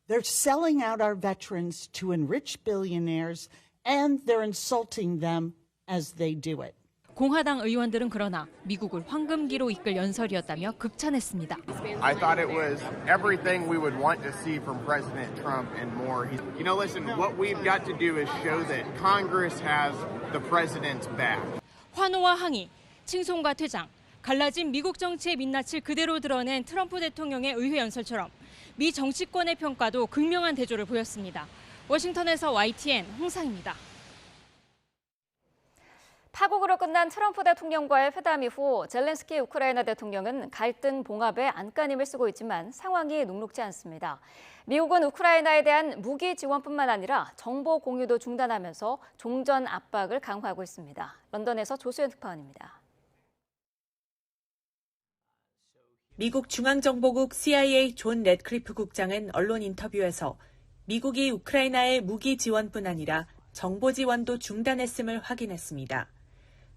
They're selling out our veterans to enrich billionaires, and they're insulting them as they do it. 공화당 의원들은 그러나 미국을 황금기로 이끌 연설이었다며 극찬했습니다. I thought it was everything we would want to see from President Trump and more. You know, listen, what we've got to do is show that Congress has the president's back. 환호와 항의, 칭송과 퇴장, 갈라진 미국 정치의 민낯을 그대로 드러낸 트럼프 대통령의 의회 연설처럼 미 정치권의 평가도 극명한 대조를 보였습니다. 워싱턴에서 YTN 홍상입니다. 파국으로 끝난 트럼프 대통령과의 회담 이후 젤렌스키 우크라이나 대통령은 갈등 봉합에 안간힘을 쓰고 있지만 상황이 녹록지 않습니다. 미국은 우크라이나에 대한 무기 지원뿐만 아니라 정보 공유도 중단하면서 종전 압박을 강화하고 있습니다. 런던에서 조수연 특파원입니다. 미국 중앙정보국 CIA 존 래드클리프 국장은 언론 인터뷰에서 미국이 우크라이나의 무기 지원뿐 아니라 정보 지원도 중단했음을 확인했습니다.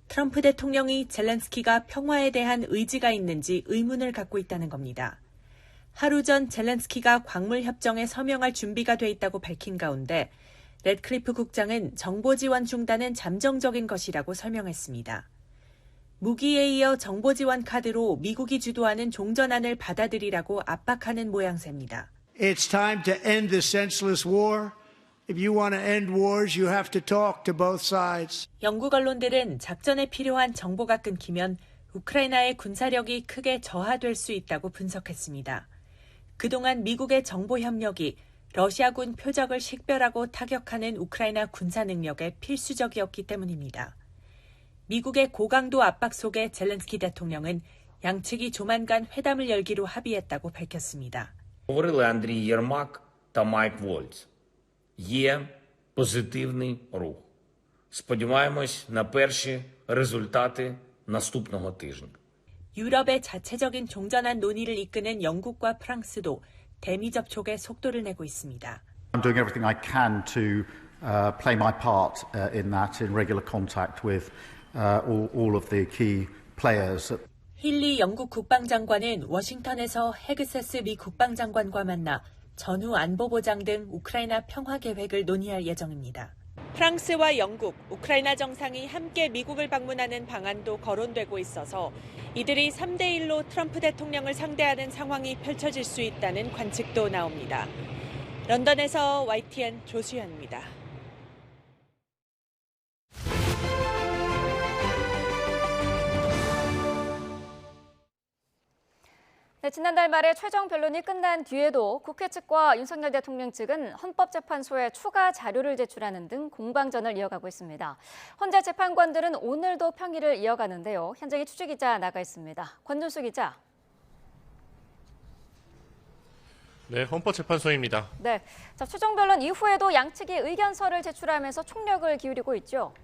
트럼프 대통령이 젤렌스키가 평화에 대한 의지가 있는지 의문을 갖고 있다는 겁니다. 하루 전 젤렌스키가 광물 협정에 서명할 준비가 돼 있다고 밝힌 가운데 래드클리프 국장은 정보 지원 중단은 잠정적인 것이라고 설명했습니다. 무기에 이어 정보 지원 카드로 미국이 주도하는 종전안을 받아들이라고 압박하는 모양새입니다. It's time to end this senseless war. If you want to end wars, you have to talk to both sides. 영국 언론들은 작전에 필요한 정보가 끊기면 우크라이나의 군사력이 크게 저하될 수 있다고 분석했습니다. 그동안 미국의 정보 협력이 러시아군 표적을 식별하고 타격하는 우크라이나 군사 능력에 필수적이었기 때문입니다. 미국의 고강도 압박 속에 젤렌스키 대통령은 양측이 조만간 회담을 열기로 합의했다고 밝혔습니다. Говорили Андрій Єрмак та Майк Вольц. Є позитивний рух. Сподіваємось на перші результати наступного тижня. 유럽의 자체적인 종전안 논의를 이끄는 영국과 프랑스도 대미 접촉에 속도를 내고 있습니다. I'm doing everything I can to play my part in that, in regular contact with all of the key players. 힐리 영국 국방장관은 워싱턴에서 헤그세스 미 국방장관과 만나 전후 안보보장 등 우크라이나 평화 계획을 논의할 예정입니다. 프랑스와 영국, 우크라이나 정상이 함께 미국을 방문하는 방안도 거론되고 있어서 이들이 3대1로 트럼프 대통령을 상대하는 상황이 펼쳐질 수 있다는 관측도 나옵니다. 런던에서 YTN 조수연입니다. 네, 지난달 말에 최종 변론이 끝난 뒤에도 국회 측과 윤석열 대통령 측은 헌법재판소에 추가 자료를 제출하는 등 공방전을 이어가고 있습니다. 헌재 재판관들은 오늘도 평의를 이어가는데요. 현장에 취재기자 나가 있습니다. 권준수 기자. 네, 헌법재판소입니다. 네, 자, 최종 변론 이후에도 양측이 의견서를 제출하면서 총력을 기울이고 있죠.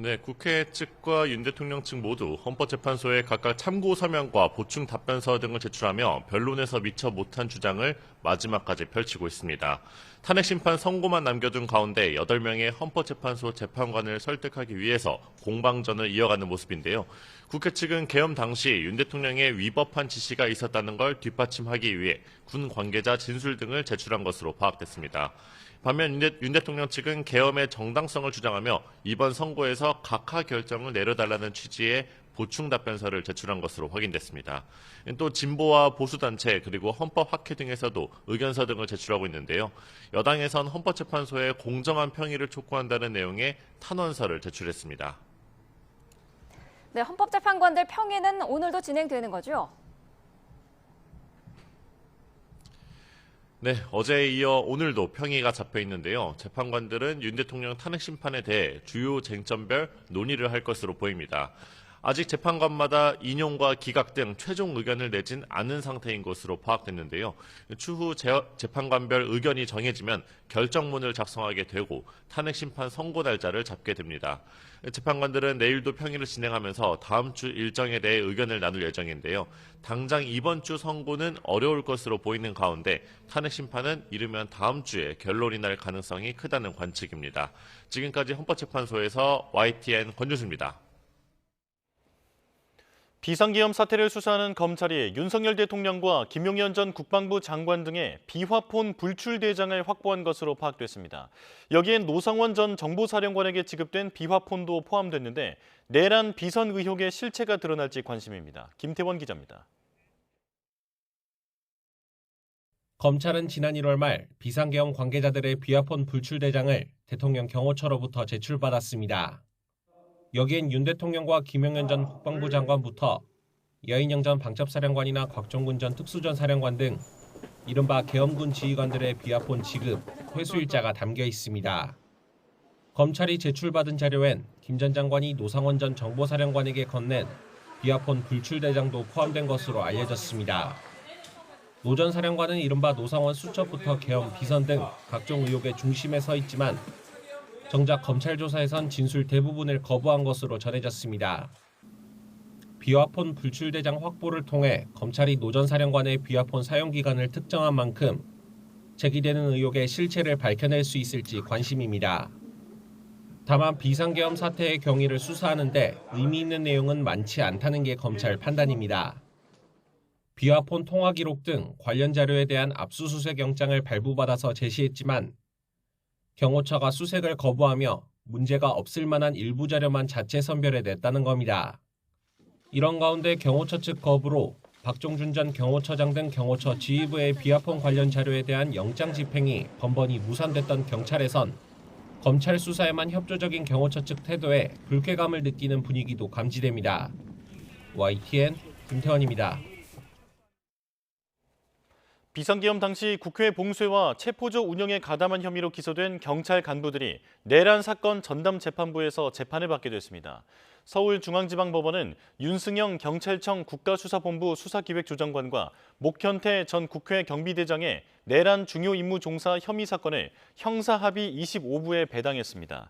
네, 국회 측과 윤 대통령 측 모두 헌법재판소에 각각 참고 서면과 보충 답변서 등을 제출하며 변론에서 미처 못한 주장을 마지막까지 펼치고 있습니다. 탄핵심판 선고만 남겨둔 가운데 8명의 헌법재판소 재판관을 설득하기 위해서 공방전을 이어가는 모습인데요. 국회 측은 계엄 당시 윤 대통령의 위법한 지시가 있었다는 걸 뒷받침하기 위해 군 관계자 진술 등을 제출한 것으로 파악됐습니다. 반면 윤 대통령 측은 계엄의 정당성을 주장하며 이번 선고에서 각하 결정을 내려달라는 취지의 보충 답변서를 제출한 것으로 확인됐습니다. 또 진보와 보수단체 그리고 헌법학회 등에서도 의견서 등을 제출하고 있는데요. 여당에선 헌법재판소의 공정한 평의를 촉구한다는 내용의 탄원서를 제출했습니다. 네, 헌법재판관들 평의는 오늘도 진행되는 거죠? 네, 어제에 이어 오늘도 평의가 잡혀 있는데요. 재판관들은 윤 대통령 탄핵 심판에 대해 주요 쟁점별 논의를 할 것으로 보입니다. 아직 재판관마다 인용과 기각 등 최종 의견을 내진 않은 상태인 것으로 파악됐는데요. 추후 재판관별 의견이 정해지면 결정문을 작성하게 되고 탄핵 심판 선고 날짜를 잡게 됩니다. 재판관들은 내일도 평의를 진행하면서 다음 주 일정에 대해 의견을 나눌 예정인데요. 당장 이번 주 선고는 어려울 것으로 보이는 가운데 탄핵 심판은 이르면 다음 주에 결론이 날 가능성이 크다는 관측입니다. 지금까지 헌법재판소에서 YTN 권준수입니다. 비상계엄 사태를 수사하는 검찰이 윤석열 대통령과 김용현 전 국방부 장관 등의 비화폰 불출 대장을 확보한 것으로 파악됐습니다. 여기엔 노상원 전 정보사령관에게 지급된 비화폰도 포함됐는데 내란 비선 의혹의 실체가 드러날지 관심입니다. 김태원 기자입니다. 검찰은 지난 1월 말 비상계엄 관계자들의 비화폰 불출 대장을 대통령 경호처로부터 제출받았습니다. 여기엔 윤 대통령과 김용현 전 국방부 장관부터 여인영 전 방첩사령관이나 곽종군 전 특수전 사령관 등 이른바 계엄군 지휘관들의 비화폰 지급, 회수 일자가 담겨 있습니다. 검찰이 제출받은 자료엔 김 전 장관이 노상원 전 정보사령관에게 건넨 비아폰 불출대장도 포함된 것으로 알려졌습니다. 노 전 사령관은 이른바 노상원 수첩부터 계엄 비선 등 각종 의혹의 중심에 서 있지만 정작 검찰 조사에선 진술 대부분을 거부한 것으로 전해졌습니다. 비화폰 불출대장 확보를 통해 검찰이 노 전 사령관의 비화폰 사용 기간을 특정한 만큼 제기되는 의혹의 실체를 밝혀낼 수 있을지 관심입니다. 다만 비상계엄 사태의 경위를 수사하는 데 의미 있는 내용은 많지 않다는 게 검찰 판단입니다. 비화폰 통화 기록 등 관련 자료에 대한 압수수색 영장을 발부받아서 제시했지만 경호처가 수색을 거부하며 문제가 없을 만한 일부 자료만 자체 선별해냈다는 겁니다. 이런 가운데 경호처 측 거부로 박종준 전 경호처장 등 경호처 지휘부의 비화폰 관련 자료에 대한 영장 집행이 번번이 무산됐던 경찰에선 검찰 수사에만 협조적인 경호처 측 태도에 불쾌감을 느끼는 분위기도 감지됩니다. YTN 김태원입니다. 비상계엄 당시 국회 봉쇄와 체포조 운영에 가담한 혐의로 기소된 경찰 간부들이 내란 사건 전담 재판부에서 재판을 받게 됐습니다. 서울중앙지방법원은 윤승영 경찰청 국가수사본부 수사기획조정관과 목현태 전 국회 경비대장의 내란 중요 임무 종사 혐의 사건을 형사합의 25부에 배당했습니다.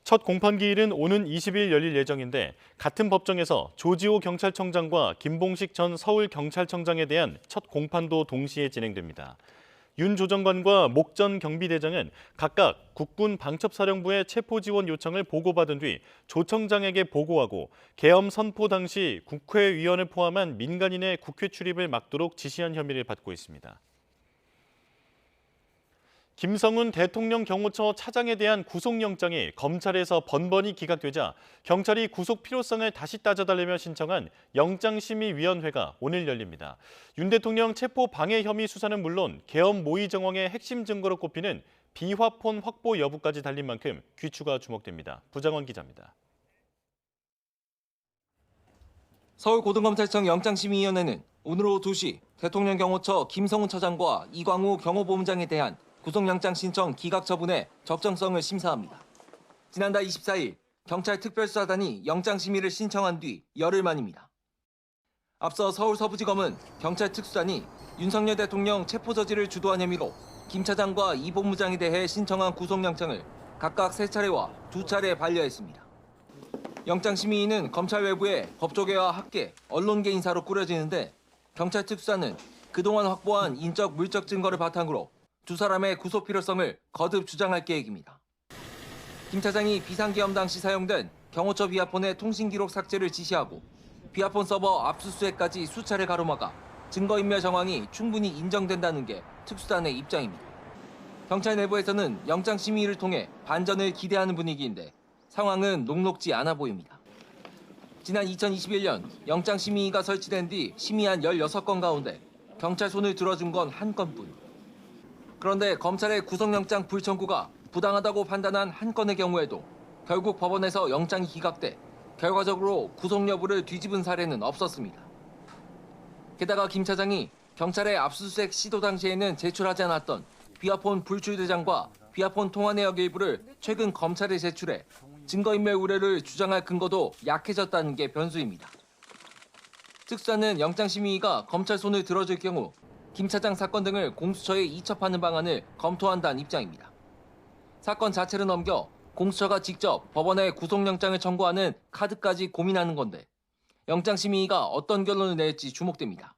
첫 공판기일은 오는 20일 열릴 예정인데 같은 법정에서 조지호 경찰청장과 김봉식 전 서울경찰청장에 대한 첫 공판도 동시에 진행됩니다. 윤 조정관과 목 전 경비대장은 각각 국군 방첩사령부의 체포지원 요청을 보고받은 뒤 조청장에게 보고하고 계엄 선포 당시 국회의원을 포함한 민간인의 국회 출입을 막도록 지시한 혐의를 받고 있습니다. 김성훈 대통령 경호처 차장에 대한 구속영장이 검찰에서 번번이 기각되자 경찰이 구속 필요성을 다시 따져달라며 신청한 영장심의위원회가 오늘 열립니다. 윤 대통령 체포 방해 혐의 수사는 물론 계엄 모의 정황의 핵심 증거로 꼽히는 비화폰 확보 여부까지 달린 만큼 귀추가 주목됩니다. 부장원 기자입니다. 서울고등검찰청 영장심의위원회는 오늘 오후 2시 대통령 경호처 김성훈 처장과 이광우 경호보험장에 대한 구속영장 신청 기각 처분의 적정성을 심사합니다. 지난달 24일 경찰 특별수사단이 영장 심의를 신청한 뒤 열흘 만입니다. 앞서 서울서부지검은 경찰 특수단이 윤석열 대통령 체포 저지를 주도한 혐의로 김 차장과 이 본부장에 대해 신청한 구속영장을 각각 3차례와 2차례 반려했습니다. 영장심의위는 검찰 외부에 법조계와 학계, 언론계 인사로 꾸려지는데 경찰 특수단은 그동안 확보한 인적 물적 증거를 바탕으로 두 사람의 구속 필요성을 거듭 주장할 계획입니다. 김 차장이 비상계엄 당시 사용된 경호처 비화폰의 통신기록 삭제를 지시하고 비화폰 서버 압수수색까지 수차례 가로막아 증거인멸 정황이 충분히 인정된다는 게 특수단의 입장입니다. 경찰 내부에서는 영장심의를 통해 반전을 기대하는 분위기인데 상황은 녹록지 않아 보입니다. 지난 2021년 영장심의가 설치된 뒤 심의한 16건 가운데 경찰 손을 들어준 건 1건뿐. 그런데 검찰의 구속영장 불청구가 부당하다고 판단한 한 건의 경우에도 결국 법원에서 영장이 기각돼 결과적으로 구속 여부를 뒤집은 사례는 없었습니다. 게다가 김 차장이 경찰의 압수수색 시도 당시에는 제출하지 않았던 비화폰 불출대장과 비화폰 통화 내역 일부를 최근 검찰에 제출해 증거인멸 우려를 주장할 근거도 약해졌다는 게 변수입니다. 특수단은 영장심의위가 검찰 손을 들어줄 경우 김 차장 사건 등을 공수처에 이첩하는 방안을 검토한다는 입장입니다. 사건 자체를 넘겨 공수처가 직접 법원에 구속영장을 청구하는 카드까지 고민하는 건데 영장심의위가 어떤 결론을 낼지 주목됩니다.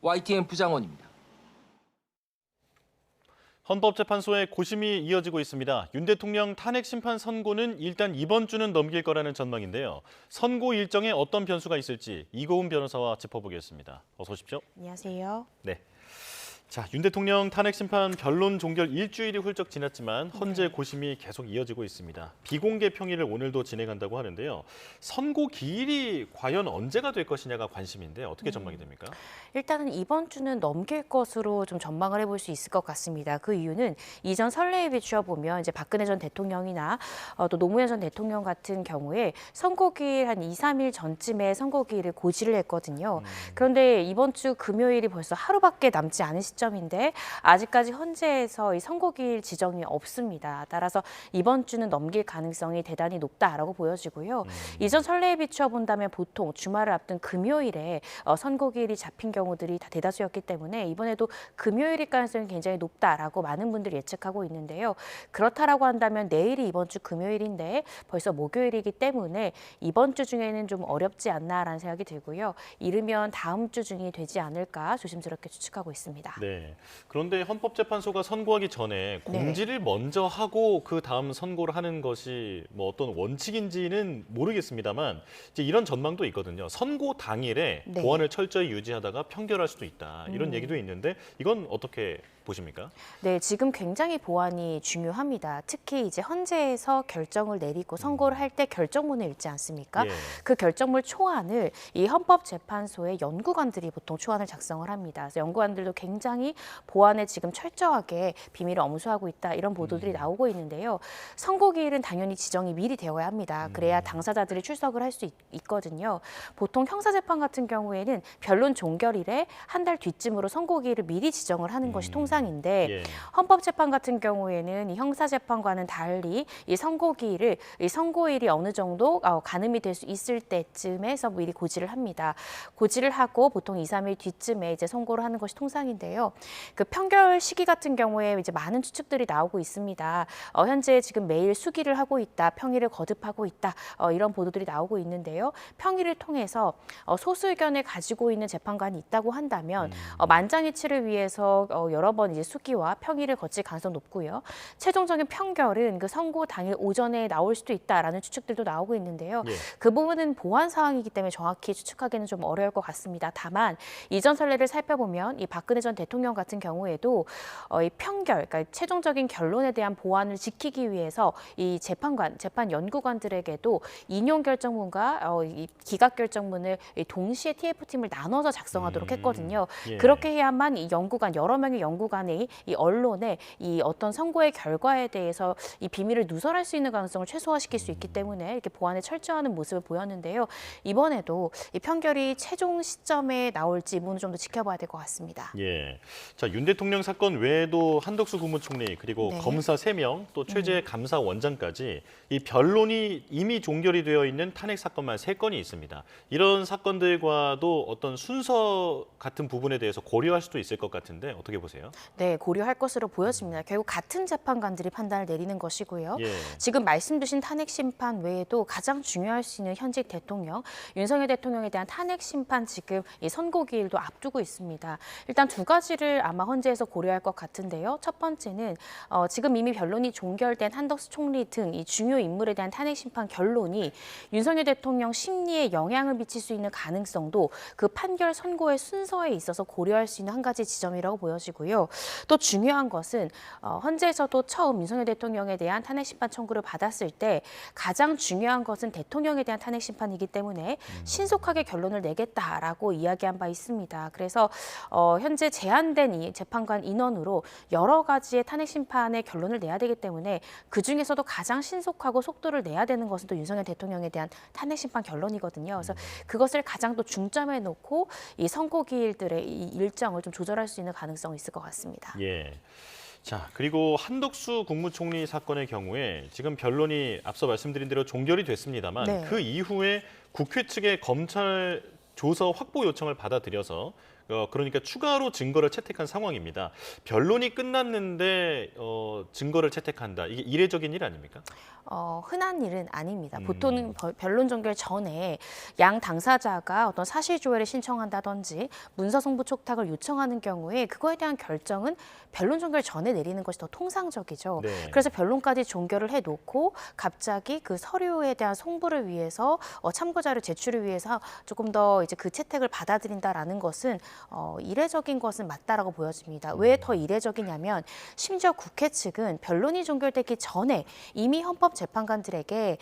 YTN 부장원입니다. 헌법재판소의 고심이 이어지고 있습니다. 윤 대통령 탄핵 심판 선고는 일단 이번 주는 넘길 거라는 전망인데요. 선고 일정에 어떤 변수가 있을지 이고은 변호사와 짚어보겠습니다. 어서 오십시오. 안녕하세요. 네. 자, 윤 대통령 탄핵 심판 변론 종결 일주일이 훌쩍 지났지만 현재 고심이 계속 이어지고 있습니다. 비공개 평의를 오늘도 진행한다고 하는데요. 선고 기일이 과연 언제가 될 것이냐가 관심인데 어떻게 전망이 됩니까? 일단은 이번 주는 넘길 것으로 좀 전망을 해볼 수 있을 것 같습니다. 그 이유는 이전 선례에 비추어 보면 이제 박근혜 전 대통령이나 또 노무현 전 대통령 같은 경우에 선고기일 한 2, 3일 전쯤에 선고기일을 고지를 했거든요. 그런데 이번 주 금요일이 벌써 하루밖에 남지 않은 시점 시점인데 아직까지 헌재에서 이 선고기일 지정이 없습니다. 따라서 이번 주는 넘길 가능성이 대단히 높다라고 보여지고요. 이전 선례에 비추어 본다면 보통 주말을 앞둔 금요일에 선고기일이 잡힌 경우들이 다 대다수였기 때문에 이번에도 금요일일 가능성이 굉장히 높다라고 많은 분들이 예측하고 있는데요. 그렇다라고 한다면 내일이 이번 주 금요일인데 벌써 목요일이기 때문에 이번 주 중에는 좀 어렵지 않나라는 생각이 들고요. 이르면 다음 주 중이 되지 않을까 조심스럽게 추측하고 있습니다. 네. 그런데 헌법재판소가 선고하기 전에 공지를 먼저 하고 그 다음 선고를 하는 것이 뭐 어떤 원칙인지는 모르겠습니다만 이제 이런 전망도 있거든요. 선고 당일에 보안을 철저히 유지하다가 평결할 수도 있다. 이런 얘기도 있는데 이건 어떻게 보십니까? 네, 지금 굉장히 보안이 중요합니다. 특히 이제 헌재에서 결정을 내리고 선고를 할 때 결정문을 읽지 않습니까? 그 결정문 초안을 이 헌법재판소의 연구관들이 보통 초안을 작성을 합니다. 그래서 연구관들도 굉장히 보안에 지금 철저하게 비밀을 엄수하고 있다 이런 보도들이 나오고 있는데요. 선고기일은 당연히 지정이 미리 되어야 합니다. 그래야 당사자들이 출석을 할 수 있거든요. 보통 형사재판 같은 경우에는 변론 종결일에 한 달 뒤쯤으로 선고기일을 미리 지정을 하는 것이 통상인데 헌법재판 같은 경우에는 이 형사재판과는 달리 이 선고일이 어느 정도 가늠이 될 수 있을 때쯤에서 미리 고지를 합니다. 고지를 하고 보통 2, 3일 뒤쯤에 이제 선고를 하는 것이 통상인데요. 그 평결 시기 같은 경우에 이제 많은 추측들이 나오고 있습니다. 현재 지금 매일 수기를 하고 있다, 평일을 거듭하고 있다 이런 보도들이 나오고 있는데요. 평일을 통해서 소수 의견을 가지고 있는 재판관이 있다고 한다면 만장일치를 위해서 여러 번 이제 수기와 평일을 거칠 가능성이 높고요. 최종적인 평결은 그 선고 당일 오전에 나올 수도 있다라는 추측들도 나오고 있는데요. 그 부분은 보안 사항이기 때문에 정확히 추측하기는 좀 어려울 것 같습니다. 다만 이전 선례를 살펴보면 이 박근혜 전 대통령 같은 경우에도 이 평결, 그러니까 최종적인 결론에 대한 보안을 지키기 위해서 이 재판 연구관들에게도 인용 결정문과 이 기각 결정문을 동시에 TF팀을 나눠서 작성하도록 했거든요. 그렇게 해야만 이 연구관 여러 명의 연구관이 이 언론에 이 어떤 선고의 결과에 대해서 이 비밀을 누설할 수 있는 가능성을 최소화시킬 수 있기 때문에 이렇게 보안에 철저하는 모습을 보였는데요. 이번에도 이 판결이 최종 시점에 나올지 이 부분을 좀 더 지켜봐야 될 것 같습니다. 자, 윤 대통령 사건 외에도 한덕수 국무총리 그리고 검사 3명 또 최재 감사원장까지 이 변론이 이미 종결이 되어 있는 탄핵 사건만 3건이 있습니다. 이런 사건들과도 어떤 순서 같은 부분에 대해서 고려할 수도 있을 것 같은데 어떻게 보세요? 네, 고려할 것으로 보여집니다. 결국 같은 재판관들이 판단을 내리는 것이고요. 지금 말씀 주신 탄핵 심판 외에도 가장 중요할 수 있는 현직 대통령, 윤석열 대통령에 대한 탄핵 심판 지금 이 선고기일도 앞두고 있습니다. 일단 두 가지를 아마 헌재에서 고려할 것 같은데요. 첫 번째는 지금 이미 변론이 종결된 한덕수 총리 등 이 중요 인물에 대한 탄핵 심판 결론이 윤석열 대통령 심리에 영향을 미칠 수 있는 가능성도 그 판결 선고의 순서에 있어서 고려할 수 있는 한 가지 지점이라고 보여지고요. 또 중요한 것은 헌재에서도 처음 윤석열 대통령에 대한 탄핵 심판 청구를 받았을 때 가장 중요한 것은 대통령에 대한 탄핵 심판이기 때문에 신속하게 결론을 내겠다라고 이야기한 바 있습니다. 그래서 현재 제한된 이 재판관 인원으로 여러 가지의 탄핵 심판의 결론을 내야 되기 때문에 그중에서도 가장 신속하고 속도를 내야 되는 것은 또 윤석열 대통령에 대한 탄핵 심판 결론이거든요. 그래서 그것을 가장 또 중점에 놓고 이 선고기일들의 이 일정을 좀 조절할 수 있는 가능성이 있을 것 같습니다. 자, 그리고 한덕수 국무총리 사건의 경우에 지금 변론이 앞서 말씀드린 대로 종결이 됐습니다만 그 이후에 국회 측의 검찰 조서 확보 요청을 받아들여서 그러니까 추가로 증거를 채택한 상황입니다. 변론이 끝났는데 증거를 채택한다. 이게 이례적인 일 아닙니까? 흔한 일은 아닙니다. 보통 변론 종결 전에 양 당사자가 어떤 사실 조회를 신청한다든지 문서 송부 촉탁을 요청하는 경우에 그거에 대한 결정은 변론 종결 전에 내리는 것이 더 통상적이죠. 그래서 변론까지 종결을 해놓고 갑자기 그 서류에 대한 송부를 위해서 참고자료 제출을 위해서 조금 더 이제 그 채택을 받아들인다라는 것은 이례적인 것은 맞다라고 보여집니다. 왜 더 이례적이냐면 심지어 국회 측은 변론이 종결되기 전에 이미 헌법재판관들에게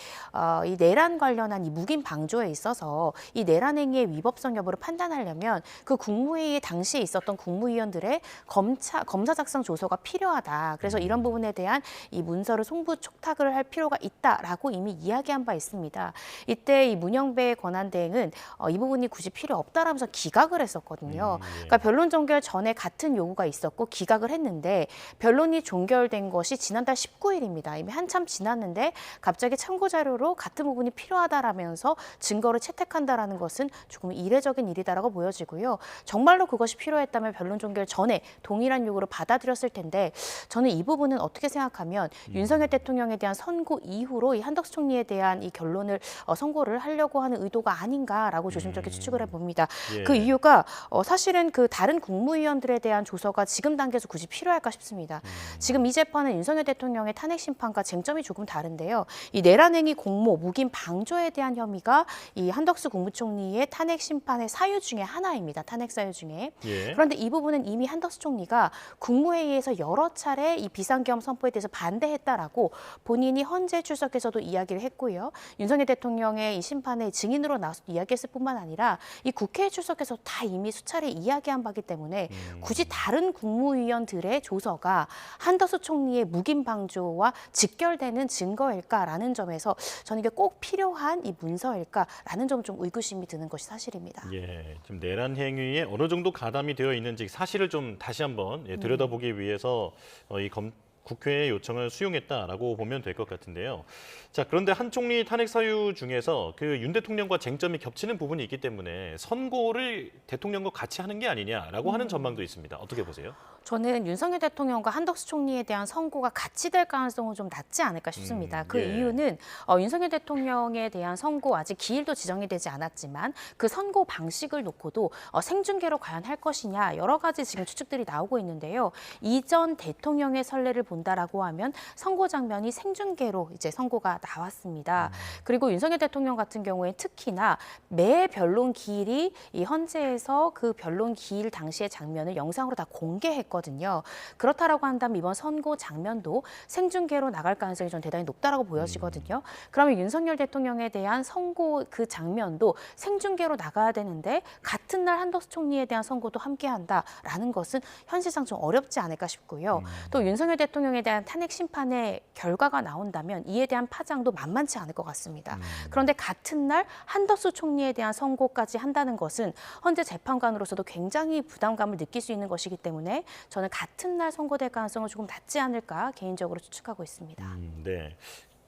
이 내란 관련한 이 묵인 방조에 있어서 이 내란 행위의 위법성 여부를 판단하려면 그 국무회의에 당시에 있었던 국무위원들의 검사 작성 조서가 필요하다. 그래서 이런 부분에 대한 이 문서를 송부 촉탁을 할 필요가 있다라고 이미 이야기한 바 있습니다. 이때 이 문영배 권한대행은 이 부분이 굳이 필요 없다라면서 기각을 했었거든요. 거예요. 그러니까 변론 종결 전에 같은 요구가 있었고 기각을 했는데 변론이 종결된 것이 지난달 19일입니다. 이미 한참 지났는데 갑자기 참고 자료로 같은 부분이 필요하다라면서 증거를 채택한다라는 것은 조금 이례적인 일이다라고 보여지고요. 정말로 그것이 필요했다면 변론 종결 전에 동일한 요구를 받아들였을 텐데 저는 이 부분은 어떻게 생각하면 윤석열 대통령에 대한 선고 이후로 이 한덕수 총리에 대한 이 결론을 선고를 하려고 하는 의도가 아닌가라고 조심스럽게 추측을 해봅니다. 예. 그 이유가 사실은 그 다른 국무위원들에 대한 조서가 지금 단계에서 굳이 필요할까 싶습니다. 지금 이 재판은 윤석열 대통령의 탄핵 심판과 쟁점이 조금 다른데요. 이 내란행위 공모, 묵인 방조에 대한 혐의가 이 한덕수 국무총리의 탄핵 심판의 사유 중에 하나입니다. 탄핵 사유 중에. 예. 그런데 이 부분은 이미 한덕수 총리가 국무회의에서 여러 차례 이 비상계엄 선포에 대해서 반대했다라고 본인이 헌재 출석에서도 이야기를 했고요. 윤석열 대통령의 이 심판의 증인으로 나와서 이야기했을 뿐만 아니라 이 국회에 출석해서 다 이미 수차례 이야기한 바기 때문에 굳이 다른 국무위원들의 조서가 한덕수 총리의 묵인 방조와 직결되는 증거일까라는 점에서 저는 이게 꼭 필요한 이 문서일까라는 점 좀 의구심이 드는 것이 사실입니다. 예, 지금 내란 행위에 어느 정도 가담이 되어 있는지 사실을 좀 다시 한번 들여다보기 위해서 국회의 요청을 수용했다라고 보면 될 것 같은데요. 자, 그런데 한 총리 탄핵 사유 중에서 그 윤 대통령과 쟁점이 겹치는 부분이 있기 때문에 선고를 대통령과 같이 하는 게 아니냐라고 하는 전망도 있습니다. 어떻게 보세요? 저는 윤석열 대통령과 한덕수 총리에 대한 선고가 같이 될 가능성은 좀 낮지 않을까 싶습니다. 그 이유는 윤석열 대통령에 대한 선고 아직 기일도 지정이 되지 않았지만 그 선고 방식을 놓고도 생중계로 과연 할 것이냐 여러 가지 지금 추측들이 나오고 있는데요. 이전 대통령의 선례를 본다라고 하면 선고 장면이 생중계로 이제 선고가 나왔습니다. 그리고 윤석열 대통령 같은 경우에 특히나 매 변론 기일이 이 헌재에서 그 변론 기일 당시의 장면을 영상으로 다 공개했거든요. 그렇다라고 한다면 이번 선고 장면도 생중계로 나갈 가능성이 좀 대단히 높다라고 보여지거든요. 그러면 윤석열 대통령에 대한 선고 그 장면도 생중계로 나가야 되는데 같은 날 한덕수 총리에 대한 선고도 함께한다라는 것은 현실상 좀 어렵지 않을까 싶고요. 또 윤석열 대통령에 대한 탄핵 심판의 결과가 나온다면 이에 대한 파장도 만만치 않을 것 같습니다. 그런데 같은 날 한덕수 총리에 대한 선고까지 한다는 것은 헌재 재판관으로서도 굉장히 부담감을 느낄 수 있는 것이기 때문에 저는 같은 날 선고될 가능성은 조금 낮지 않을까 개인적으로 추측하고 있습니다. 네.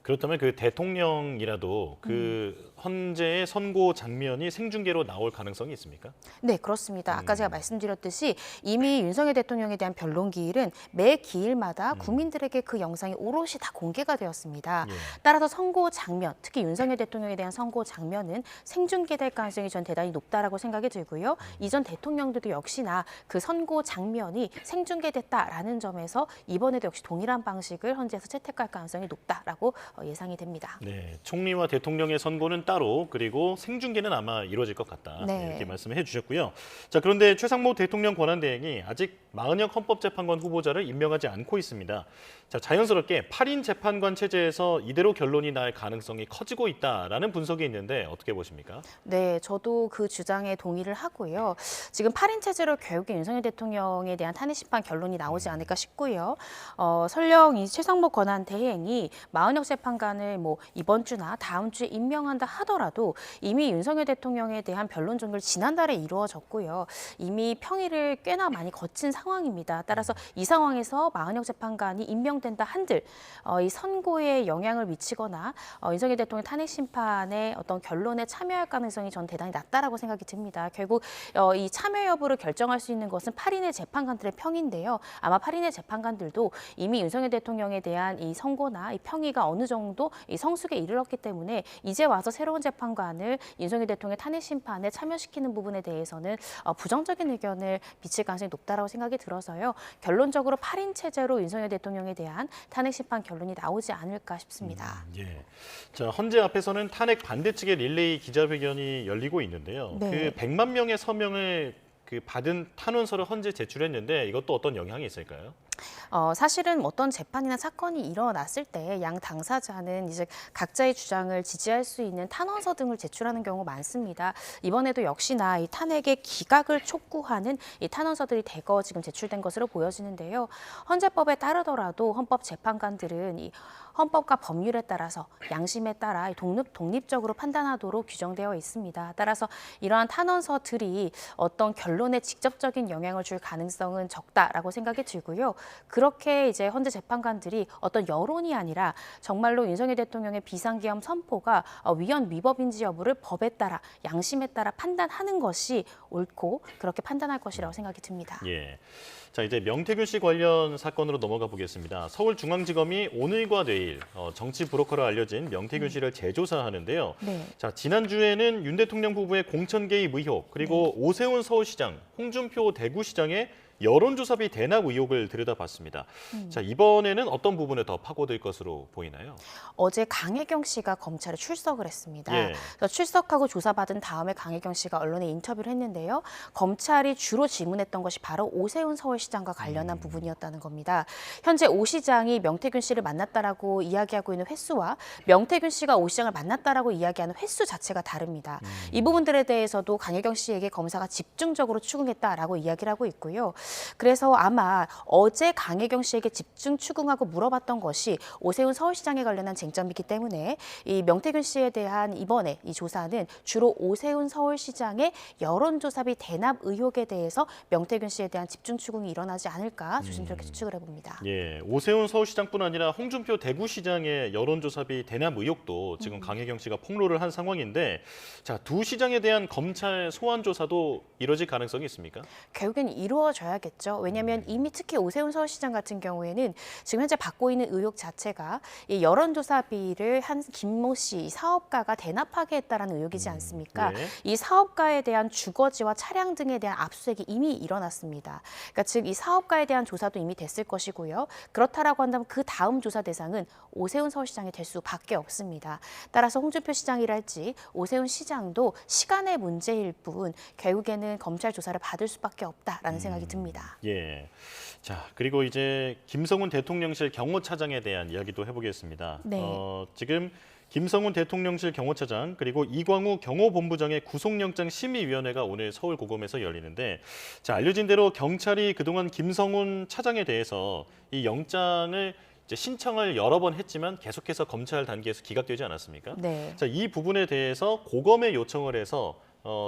그렇다면 그 대통령이라도 그 헌재의 선고 장면이 생중계로 나올 가능성이 있습니까? 네, 그렇습니다. 아까 제가 말씀드렸듯이 이미 윤석열 대통령에 대한 변론 기일은 매 기일마다 국민들에게 그 영상이 오롯이 다 공개가 되었습니다. 따라서 선고 장면, 특히 윤석열 대통령에 대한 선고 장면은 생중계될 가능성이 전 대단히 높다라고 생각이 들고요. 이전 대통령들도 역시나 그 선고 장면이 생중계됐다라는 점에서 이번에도 역시 동일한 방식을 헌재에서 채택할 가능성이 높다라고 예상이 됩니다. 네, 총리와 대통령의 선고는 따로 그리고 생중계는 아마 이루어질 것 같다. 네. 이렇게 말씀해 주셨고요. 자, 그런데 최상목 대통령 권한대행이 아직 마은혁 헌법재판관 후보자를 임명하지 않고 있습니다. 자, 자연스럽게 8인 재판관 체제에서 이대로 결론이 날 가능성이 커지고 있다라는 분석이 있는데 어떻게 보십니까? 네, 저도 그 주장에 동의를 하고요. 지금 8인 체제로 결국에 윤석열 대통령에 대한 탄핵 심판 결론이 나오지 않을까 싶고요. 설령 이 최상목 권한대행이 마은혁 재판관을 이번 주나 다음 주에 임명한다 하더라도 이미 윤석열 대통령에 대한 변론 종결 지난달에 이루어졌고요. 이미 평일을 꽤나 많이 거친 상황입니다. 따라서 이 상황에서 마은혁 재판관이 임명된다 한들 이 선고에 영향을 미치거나 윤석열 대통령 탄핵 심판의 어떤 결론에 참여할 가능성이 전 대단히 낮다라고 생각이 듭니다. 결국 이 참여 여부를 결정할 수 있는 것은 8인의 재판관들의 평인데요. 아마 8인의 재판관들도 이미 윤석열 대통령에 대한 이 선고나 이 평의가 어느 정도 이 성숙에 이르렀기 때문에 이제 와서 새로운 재판관을 윤석열 대통령 탄핵 심판에 참여시키는 부분에 대해서는 부정적인 의견을 비칠 가능성이 높다라고 생각이 들어서요. 결론적으로 8인 체제로 윤석열 대통령에 대한 탄핵 심판 결론이 나오지 않을까 싶습니다. 예. 자, 헌재 앞에서는 탄핵 반대 측의 릴레이 기자회견이 열리고 있는데요. 네. 그 100만 명의 서명을 받은 탄원서를 헌재 제출했는데 이것도 어떤 영향이 있을까요? 사실은 어떤 재판이나 사건이 일어났을 때 양 당사자는 이제 각자의 주장을 지지할 수 있는 탄원서 등을 제출하는 경우가 많습니다. 이번에도 역시나 이 탄핵의 기각을 촉구하는 이 탄원서들이 대거 지금 제출된 것으로 보여지는데요. 헌재법에 따르더라도 헌법재판관들은 이 헌법과 법률에 따라서 양심에 따라 독립적으로 판단하도록 규정되어 있습니다. 따라서 이러한 탄원서들이 어떤 결론에 직접적인 영향을 줄 가능성은 적다라고 생각이 들고요. 그렇게 이제 헌재 재판관들이 어떤 여론이 아니라 정말로 윤석열 대통령의 비상계엄 선포가 위헌 위법인지 여부를 법에 따라 양심에 따라 판단하는 것이 옳고 그렇게 판단할 것이라고 생각이 듭니다. 예. 자, 이제 명태균 씨 관련 사건으로 넘어가 보겠습니다. 서울중앙지검이 오늘과 내일 정치 브로커로 알려진 명태균 씨를 재조사하는데요. 네. 자, 지난주에는 윤 대통령 후보의 공천 개입 의혹, 그리고 오세훈 서울시장, 홍준표 대구시장의 여론조사비 대납 의혹을 들여다봤습니다. 자, 이번에는 어떤 부분에 더 파고들 것으로 보이나요? 어제 강혜경 씨가 검찰에 출석을 했습니다. 예. 그래서 출석하고 조사받은 다음에 강혜경 씨가 언론에 인터뷰를 했는데요. 검찰이 주로 질문했던 것이 바로 오세훈 서울시장과 관련한 부분이었다는 겁니다. 현재 오 시장이 명태균 씨를 만났다라고 이야기하고 있는 횟수와 명태균 씨가 오 시장을 만났다라고 이야기하는 횟수 자체가 다릅니다. 이 부분들에 대해서도 강혜경 씨에게 검사가 집중적으로 추궁했다라고 이야기를 하고 있고요. 그래서 아마 어제 강혜경 씨에게 집중 추궁하고 물어봤던 것이 오세훈 서울시장에 관련한 쟁점이기 때문에 이 명태균 씨에 대한 이번에 이 조사는 주로 오세훈 서울시장의 여론조사비 대납 의혹에 대해서 명태균 씨에 대한 집중 추궁이 일어나지 않을까 조심스럽게 추측을 해봅니다. 예, 오세훈 서울시장뿐 아니라 홍준표 대구시장의 여론조사비 대납 의혹도 지금 강혜경 씨가 폭로를 한 상황인데, 자, 두 시장에 대한 검찰 소환 조사도 이뤄질 가능성이 있습니까? 결국엔 이루어져야겠죠. 왜냐하면 이미 특히 오세훈 서울시장 같은 경우에는 지금 현재 받고 있는 의혹 자체가 이 여론조사비를 한 김모 씨 이 사업가가 대납하게 했다라는 의혹이지 않습니까? 예. 이 사업가에 대한 주거지와 차량 등에 대한 압수수색이 이미 일어났습니다. 그러니까 즉 이 사업가에 대한 조사도 이미 됐을 것이고요. 그렇다라고 한다면 그 다음 조사 대상은 오세훈 서울시장이 될 수밖에 없습니다. 따라서 홍준표 시장이랄지 오세훈 시장도 시간의 문제일 뿐 결국에는 검찰 조사를 받을 수밖에 없다라는 생각이 듭니다. 예. 자, 그리고 이제 김성훈 대통령실 경호차장에 대한 이야기도 해보겠습니다. 네. 지금 김성훈 대통령실 경호차장 그리고 이광우 경호본부장의 구속영장 심의위원회가 오늘 서울고검에서 열리는데, 자, 알려진 대로 경찰이 그동안 김성훈 차장에 대해서 이 영장을 이제 신청을 여러 번 했지만 계속해서 검찰 단계에서 기각되지 않았습니까? 네. 자, 이 부분에 대해서 고검에 요청을 해서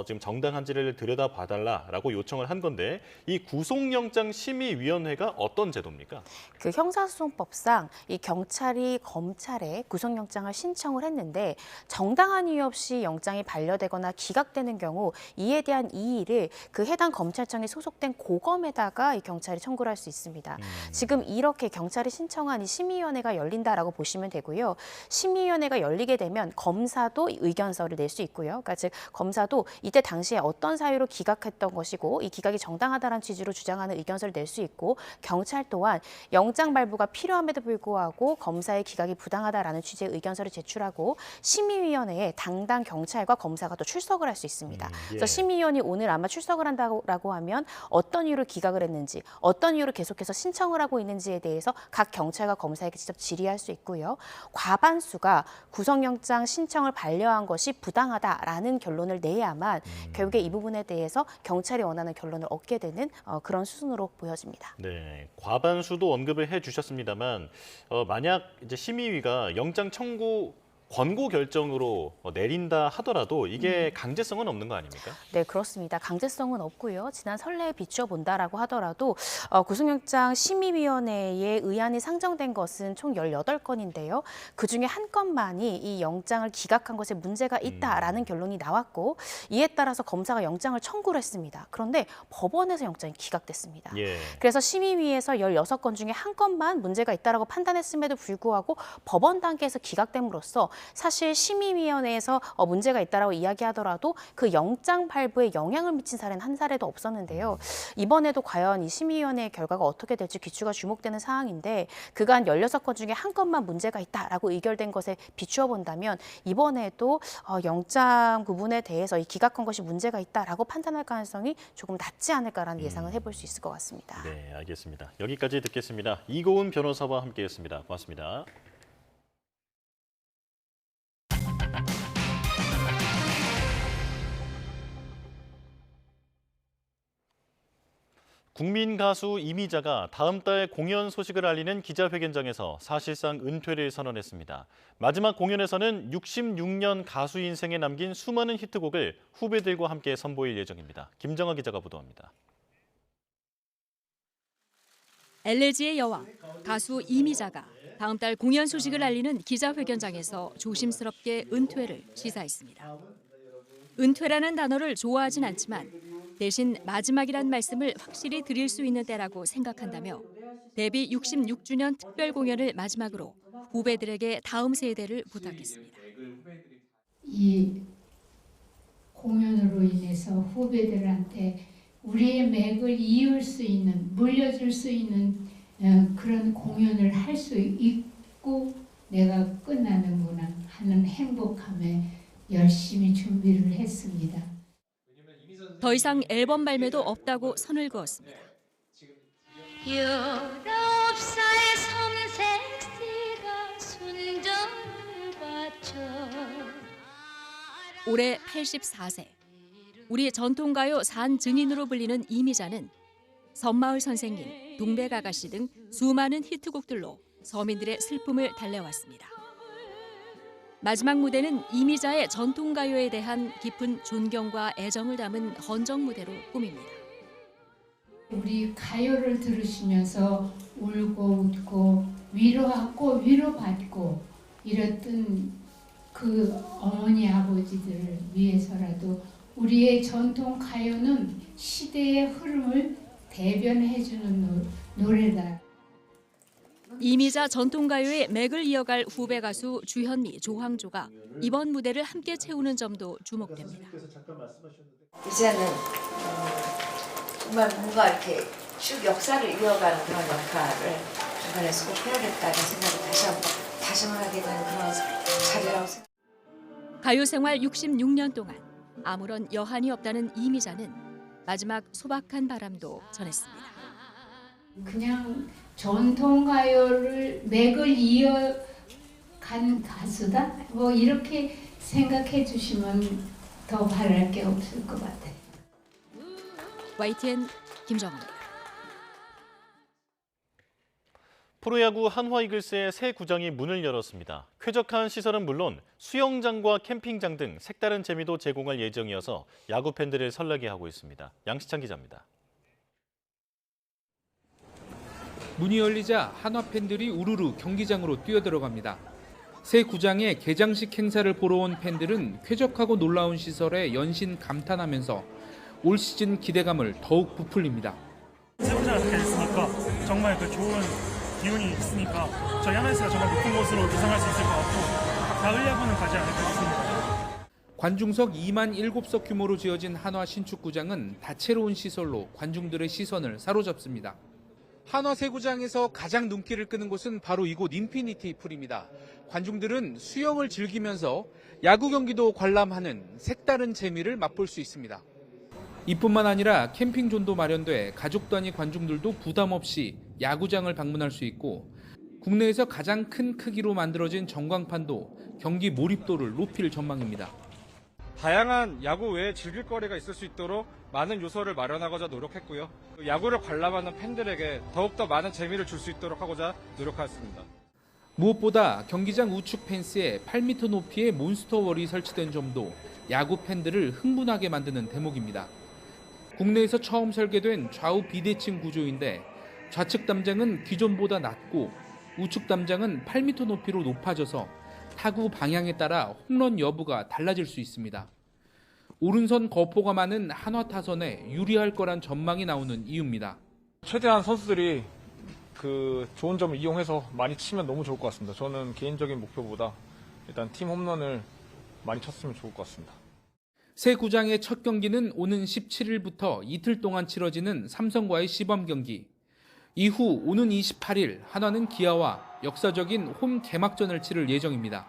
지금 정당한지를 들여다봐달라라고 요청을 한 건데, 이 구속영장 심의위원회가 어떤 제도입니까? 그 형사소송법상 이 경찰이 검찰에 구속영장을 신청을 했는데 정당한 이유 없이 영장이 반려되거나 기각되는 경우 이에 대한 이의를 그 해당 검찰청에 소속된 고검에다가 이 경찰이 청구를 할 수 있습니다. 지금 이렇게 경찰이 신청한 이 심의위원회가 열린다라고 보시면 되고요. 심의위원회가 열리게 되면 검사도 의견서를 낼 수 있고요. 그러니까 즉 검사도 이때 당시에 어떤 사유로 기각했던 것이고 이 기각이 정당하다는 취지로 주장하는 의견서를 낼 수 있고, 경찰 또한 영장 발부가 필요함에도 불구하고 검사의 기각이 부당하다라는 취지의 의견서를 제출하고 심의위원회에 당당 경찰과 검사가 또 출석을 할 수 있습니다. 예. 그래서 심의위원이 오늘 아마 출석을 한다고 하면 어떤 이유로 기각을 했는지, 어떤 이유로 계속해서 신청을 하고 있는지에 대해서 각 경찰과 검사에게 직접 질의할 수 있고요. 과반수가 구속영장 신청을 반려한 것이 부당하다라는 결론을 내야만 결국에 이 부분에 대해서 경찰이 원하는 결론을 얻게 되는 그런 수순으로 보여집니다. 네, 과반수도 언급을 해주셨습니다만 만약 이제 심의위가 영장 청구 권고 결정으로 내린다 하더라도 이게 강제성은 없는 거 아닙니까? 네, 그렇습니다. 강제성은 없고요. 지난 선례에 비추어 본다라고 하더라도 구속영장 심의위원회에 의안이 상정된 것은 총 18건인데요. 그중에 한 건만이 이 영장을 기각한 것에 문제가 있다라는 결론이 나왔고, 이에 따라서 검사가 영장을 청구를 했습니다. 그런데 법원에서 영장이 기각됐습니다. 예. 그래서 심의위에서 16건 중에 한 건만 문제가 있다라고 판단했음에도 불구하고 법원 단계에서 기각됨으로써 사실 심의위원회에서 문제가 있다라고 이야기하더라도 그 영장 발부에 영향을 미친 사례는 한 사례도 없었는데요. 이번에도 과연 이 심의위원회의 결과가 어떻게 될지 귀추가 주목되는 상황인데, 그간 16건 중에 한 건만 문제가 있다라고 의결된 것에 비추어 본다면 이번에도 영장 부분에 대해서 이 기각한 것이 문제가 있다라고 판단할 가능성이 조금 낮지 않을까라는 예상을 해볼 수 있을 것 같습니다. 네, 알겠습니다. 여기까지 듣겠습니다. 이고은 변호사와 함께했습니다. 고맙습니다. 국민 가수 이미자가 다음 달 공연 소식을 알리는 기자회견장에서 사실상 은퇴를 선언했습니다. 마지막 공연에서는 66년 가수 인생에 남긴 수많은 히트곡을 후배들과 함께 선보일 예정입니다. 김정아 기자가 보도합니다. 엘레지의 여왕, 가수 이미자가 다음 달 공연 소식을 알리는 기자회견장에서 조심스럽게 은퇴를 시사했습니다. 은퇴라는 단어를 좋아하진 않지만 대신 마지막이란 말씀을 확실히 드릴 수 있는 때라고 생각한다며 데뷔 66주년 특별 공연을 마지막으로 후배들에게 다음 세대를 부탁했습니다. 이 공연으로 인해서 후배들한테 우리의 맥을 이을 수 있는, 물려줄 수 있는 그런 공연을 할 수 있고 내가 끝나는구나 하는 행복함에 열심히 준비를 했습니다. 더 이상 앨범 발매도 없다고 선을 그었습니다. 19살의 섬색시가 순정을 바쳐 올해 84세. 우리 전통가요 산 증인으로 불리는 이미자는 섬마을 선생님, 동백아가씨 등 수많은 히트곡들로 서민들의 슬픔을 달래왔습니다. 마지막 무대는 이미자의 전통가요에 대한 깊은 존경과 애정을 담은 헌정 무대로 꾸밉니다. 우리 가요를 들으시면서 울고 웃고 위로하고 위로받고 이랬던 그 어머니 아버지들을 위해서라도 우리의 전통 가요는 시대의 흐름을 대변해주는 노래다. 이미자 전통가요의 맥을 이어갈 후배 가수 주현미, 조황조가 이번 무대를 함께 채우는 점도 주목됩니다. 이제는 정말 뭔가 이렇게 쭉 역사를 이어가는 그런 역할을 중간에서 꼭 해야겠다는 생각을 다시 한번 다짐하게 되는 그런 자리라고 생각합니다. 가요 생활 66년 동안 아무런 여한이 없다는 이미자는 마지막 소박한 바람도 전했습니다. 그냥 전통가요를 맥을 이어간 가수다? 뭐 이렇게 생각해 주시면 더 바랄 게 없을 것 같아요. YTN 김정아입니다. 프로야구 한화이글스의 새 구장이 문을 열었습니다. 쾌적한 시설은 물론 수영장과 캠핑장 등 색다른 재미도 제공할 예정이어서 야구 팬들을 설레게 하고 있습니다. 양시창 기자입니다. 문이 열리자 한화 팬들이 우르르 경기장으로 뛰어들어갑니다. 새 구장의 개장식 행사를 보러 온 팬들은 쾌적하고 놀라운 시설에 연신 감탄하면서 올 시즌 기대감을 더욱 부풀립니다. 새 구장을 갖게 됐으니까 정말 그 좋은 기운이 있으니까 저희 하나이글스가 정말 높은 곳으로 구성할 수 있을 것 같고 가을 야구는 가지 않을까 싶습니다. 관중석 2만 7석 규모로 지어진 한화 신축구장은 다채로운 시설로 관중들의 시선을 사로잡습니다. 한화 새 구장에서 가장 눈길을 끄는 곳은 바로 이곳 인피니티 풀입니다. 관중들은 수영을 즐기면서 야구 경기도 관람하는 색다른 재미를 맛볼 수 있습니다. 이뿐만 아니라 캠핑존도 마련돼 가족 단위 관중들도 부담 없이 야구장을 방문할 수 있고 국내에서 가장 큰 크기로 만들어진 전광판도 경기 몰입도를 높일 전망입니다. 다양한 야구 외에 즐길 거리가 있을 수 있도록 많은 요소를 마련하고자 노력했고요. 야구를 관람하는 팬들에게 더욱더 많은 재미를 줄 수 있도록 하고자 노력하였습니다. 무엇보다 경기장 우측 펜스에 8m 높이의 몬스터월이 설치된 점도 야구 팬들을 흥분하게 만드는 대목입니다. 국내에서 처음 설계된 좌우 비대칭 구조인데 좌측 담장은 기존보다 낮고 우측 담장은 8m 높이로 높아져서 타구 방향에 따라 홈런 여부가 달라질 수 있습니다. 오른손 거포가 많은 한화 타선에 유리할 거란 전망이 나오는 이유입니다. 최대한 선수들이 그 좋은 점을 이용해서 많이 치면 너무 좋을 것 같습니다. 저는 개인적인 목표보다 일단 팀 홈런을 많이 쳤으면 좋을 것 같습니다. 새 구장의 첫 경기는 오는 17일부터 이틀 동안 치러지는 삼성과의 시범 경기. 이후 오는 28일 한화는 기아와 역사적인 홈 개막전을 치를 예정입니다.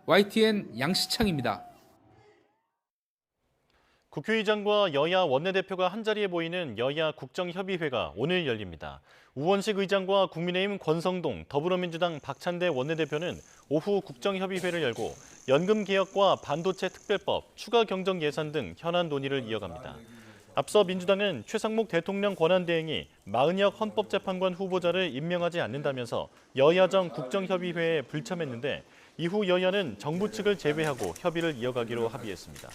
YTN 양시창입니다. 국회의장과 여야 원내대표가 한자리에 모이는 여야 국정협의회가 오늘 열립니다. 우원식 의장과 국민의힘 권성동, 더불어민주당 박찬대 원내대표는 오후 국정협의회를 열고 연금개혁과 반도체 특별법, 추가 경정 예산 등 현안 논의를 이어갑니다. 앞서 민주당은 최상목 대통령 권한대행이 마은혁 헌법재판관 후보자를 임명하지 않는다면서 여야정 국정협의회에 불참했는데 이후 여야는 정부 측을 제외하고 협의를 이어가기로 합의했습니다.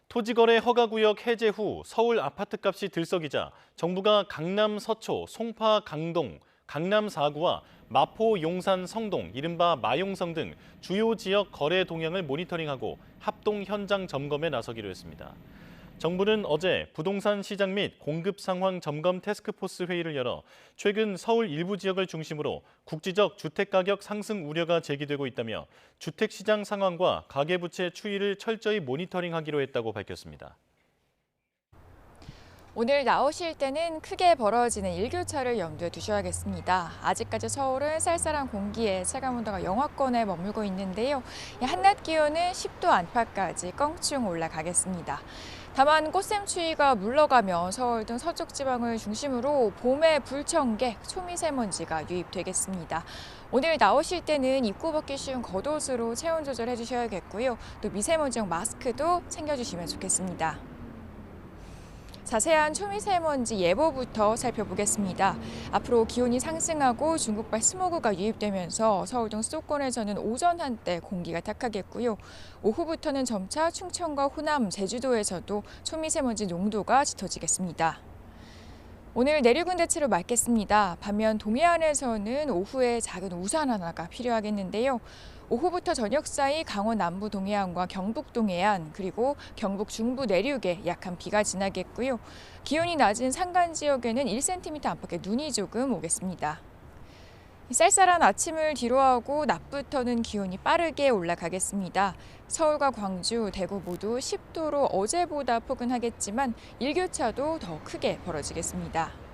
토지거래 허가구역 해제 후 서울 아파트값이 들썩이자 정부가 강남 서초, 송파 강동, 강남 4구와 마포, 용산, 성동, 이른바 마용성 등 주요 지역 거래 동향을 모니터링하고 합동 현장 점검에 나서기로 했습니다. 정부는 어제 부동산 시장 및 공급 상황 점검 태스크포스 회의를 열어 최근 서울 일부 지역을 중심으로 국지적 주택가격 상승 우려가 제기되고 있다며 주택시장 상황과 가계부채 추이를 철저히 모니터링하기로 했다고 밝혔습니다. 오늘 나오실 때는 크게 벌어지는 일교차를 염두에 두셔야겠습니다. 아직까지 서울은 쌀쌀한 공기에 체감온도가 영하권에 머물고 있는데요. 한낮 기온은 10도 안팎까지 껑충 올라가겠습니다. 다만 꽃샘추위가 물러가며 서울 등 서쪽 지방을 중심으로 봄의 불청객, 초미세먼지가 유입되겠습니다. 오늘 나오실 때는 입고 벗기 쉬운 겉옷으로 체온 조절해 주셔야겠고요. 또 미세먼지용 마스크도 챙겨주시면 좋겠습니다. 자세한 초미세먼지 예보부터 살펴보겠습니다. 앞으로 기온이 상승하고 중국발 스모그가 유입되면서 서울 등 수도권에서는 오전 한때 공기가 탁하겠고요. 오후부터는 점차 충청과 호남, 제주도에서도 초미세먼지 농도가 짙어지겠습니다. 오늘 내륙은 대체로 맑겠습니다. 반면 동해안에서는 오후에 작은 우산 하나가 필요하겠는데요. 오후부터 저녁 사이 강원 남부 동해안과 경북 동해안 그리고 경북 중부 내륙에 약한 비가 지나겠고요. 기온이 낮은 산간 지역에는 1cm 안팎의 눈이 조금 오겠습니다. 쌀쌀한 아침을 뒤로하고 낮부터는 기온이 빠르게 올라가겠습니다. 서울과 광주, 대구 모두 10도로 어제보다 포근하겠지만 일교차도 더 크게 벌어지겠습니다.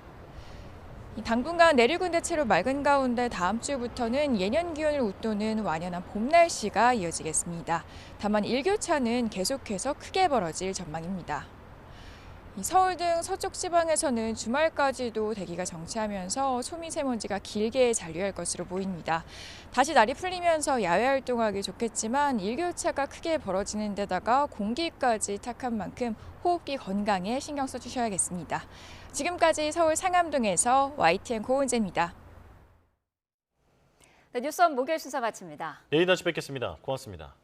당분간 내륙은 대체로 맑은 가운데 다음 주부터는 예년 기온을 웃도는 완연한 봄 날씨가 이어지겠습니다. 다만 일교차는 계속해서 크게 벌어질 전망입니다. 서울 등 서쪽 지방에서는 주말까지도 대기가 정체하면서 초미세먼지가 길게 잔류할 것으로 보입니다. 다시 날이 풀리면서 야외 활동하기 좋겠지만 일교차가 크게 벌어지는 데다가 공기까지 탁한 만큼 호흡기 건강에 신경 써주셔야겠습니다. 지금까지 서울 상암동에서 YTN 고은재입니다. 네, 뉴스원 목요일 순서 마칩니다. 내일 다시 뵙겠습니다. 고맙습니다.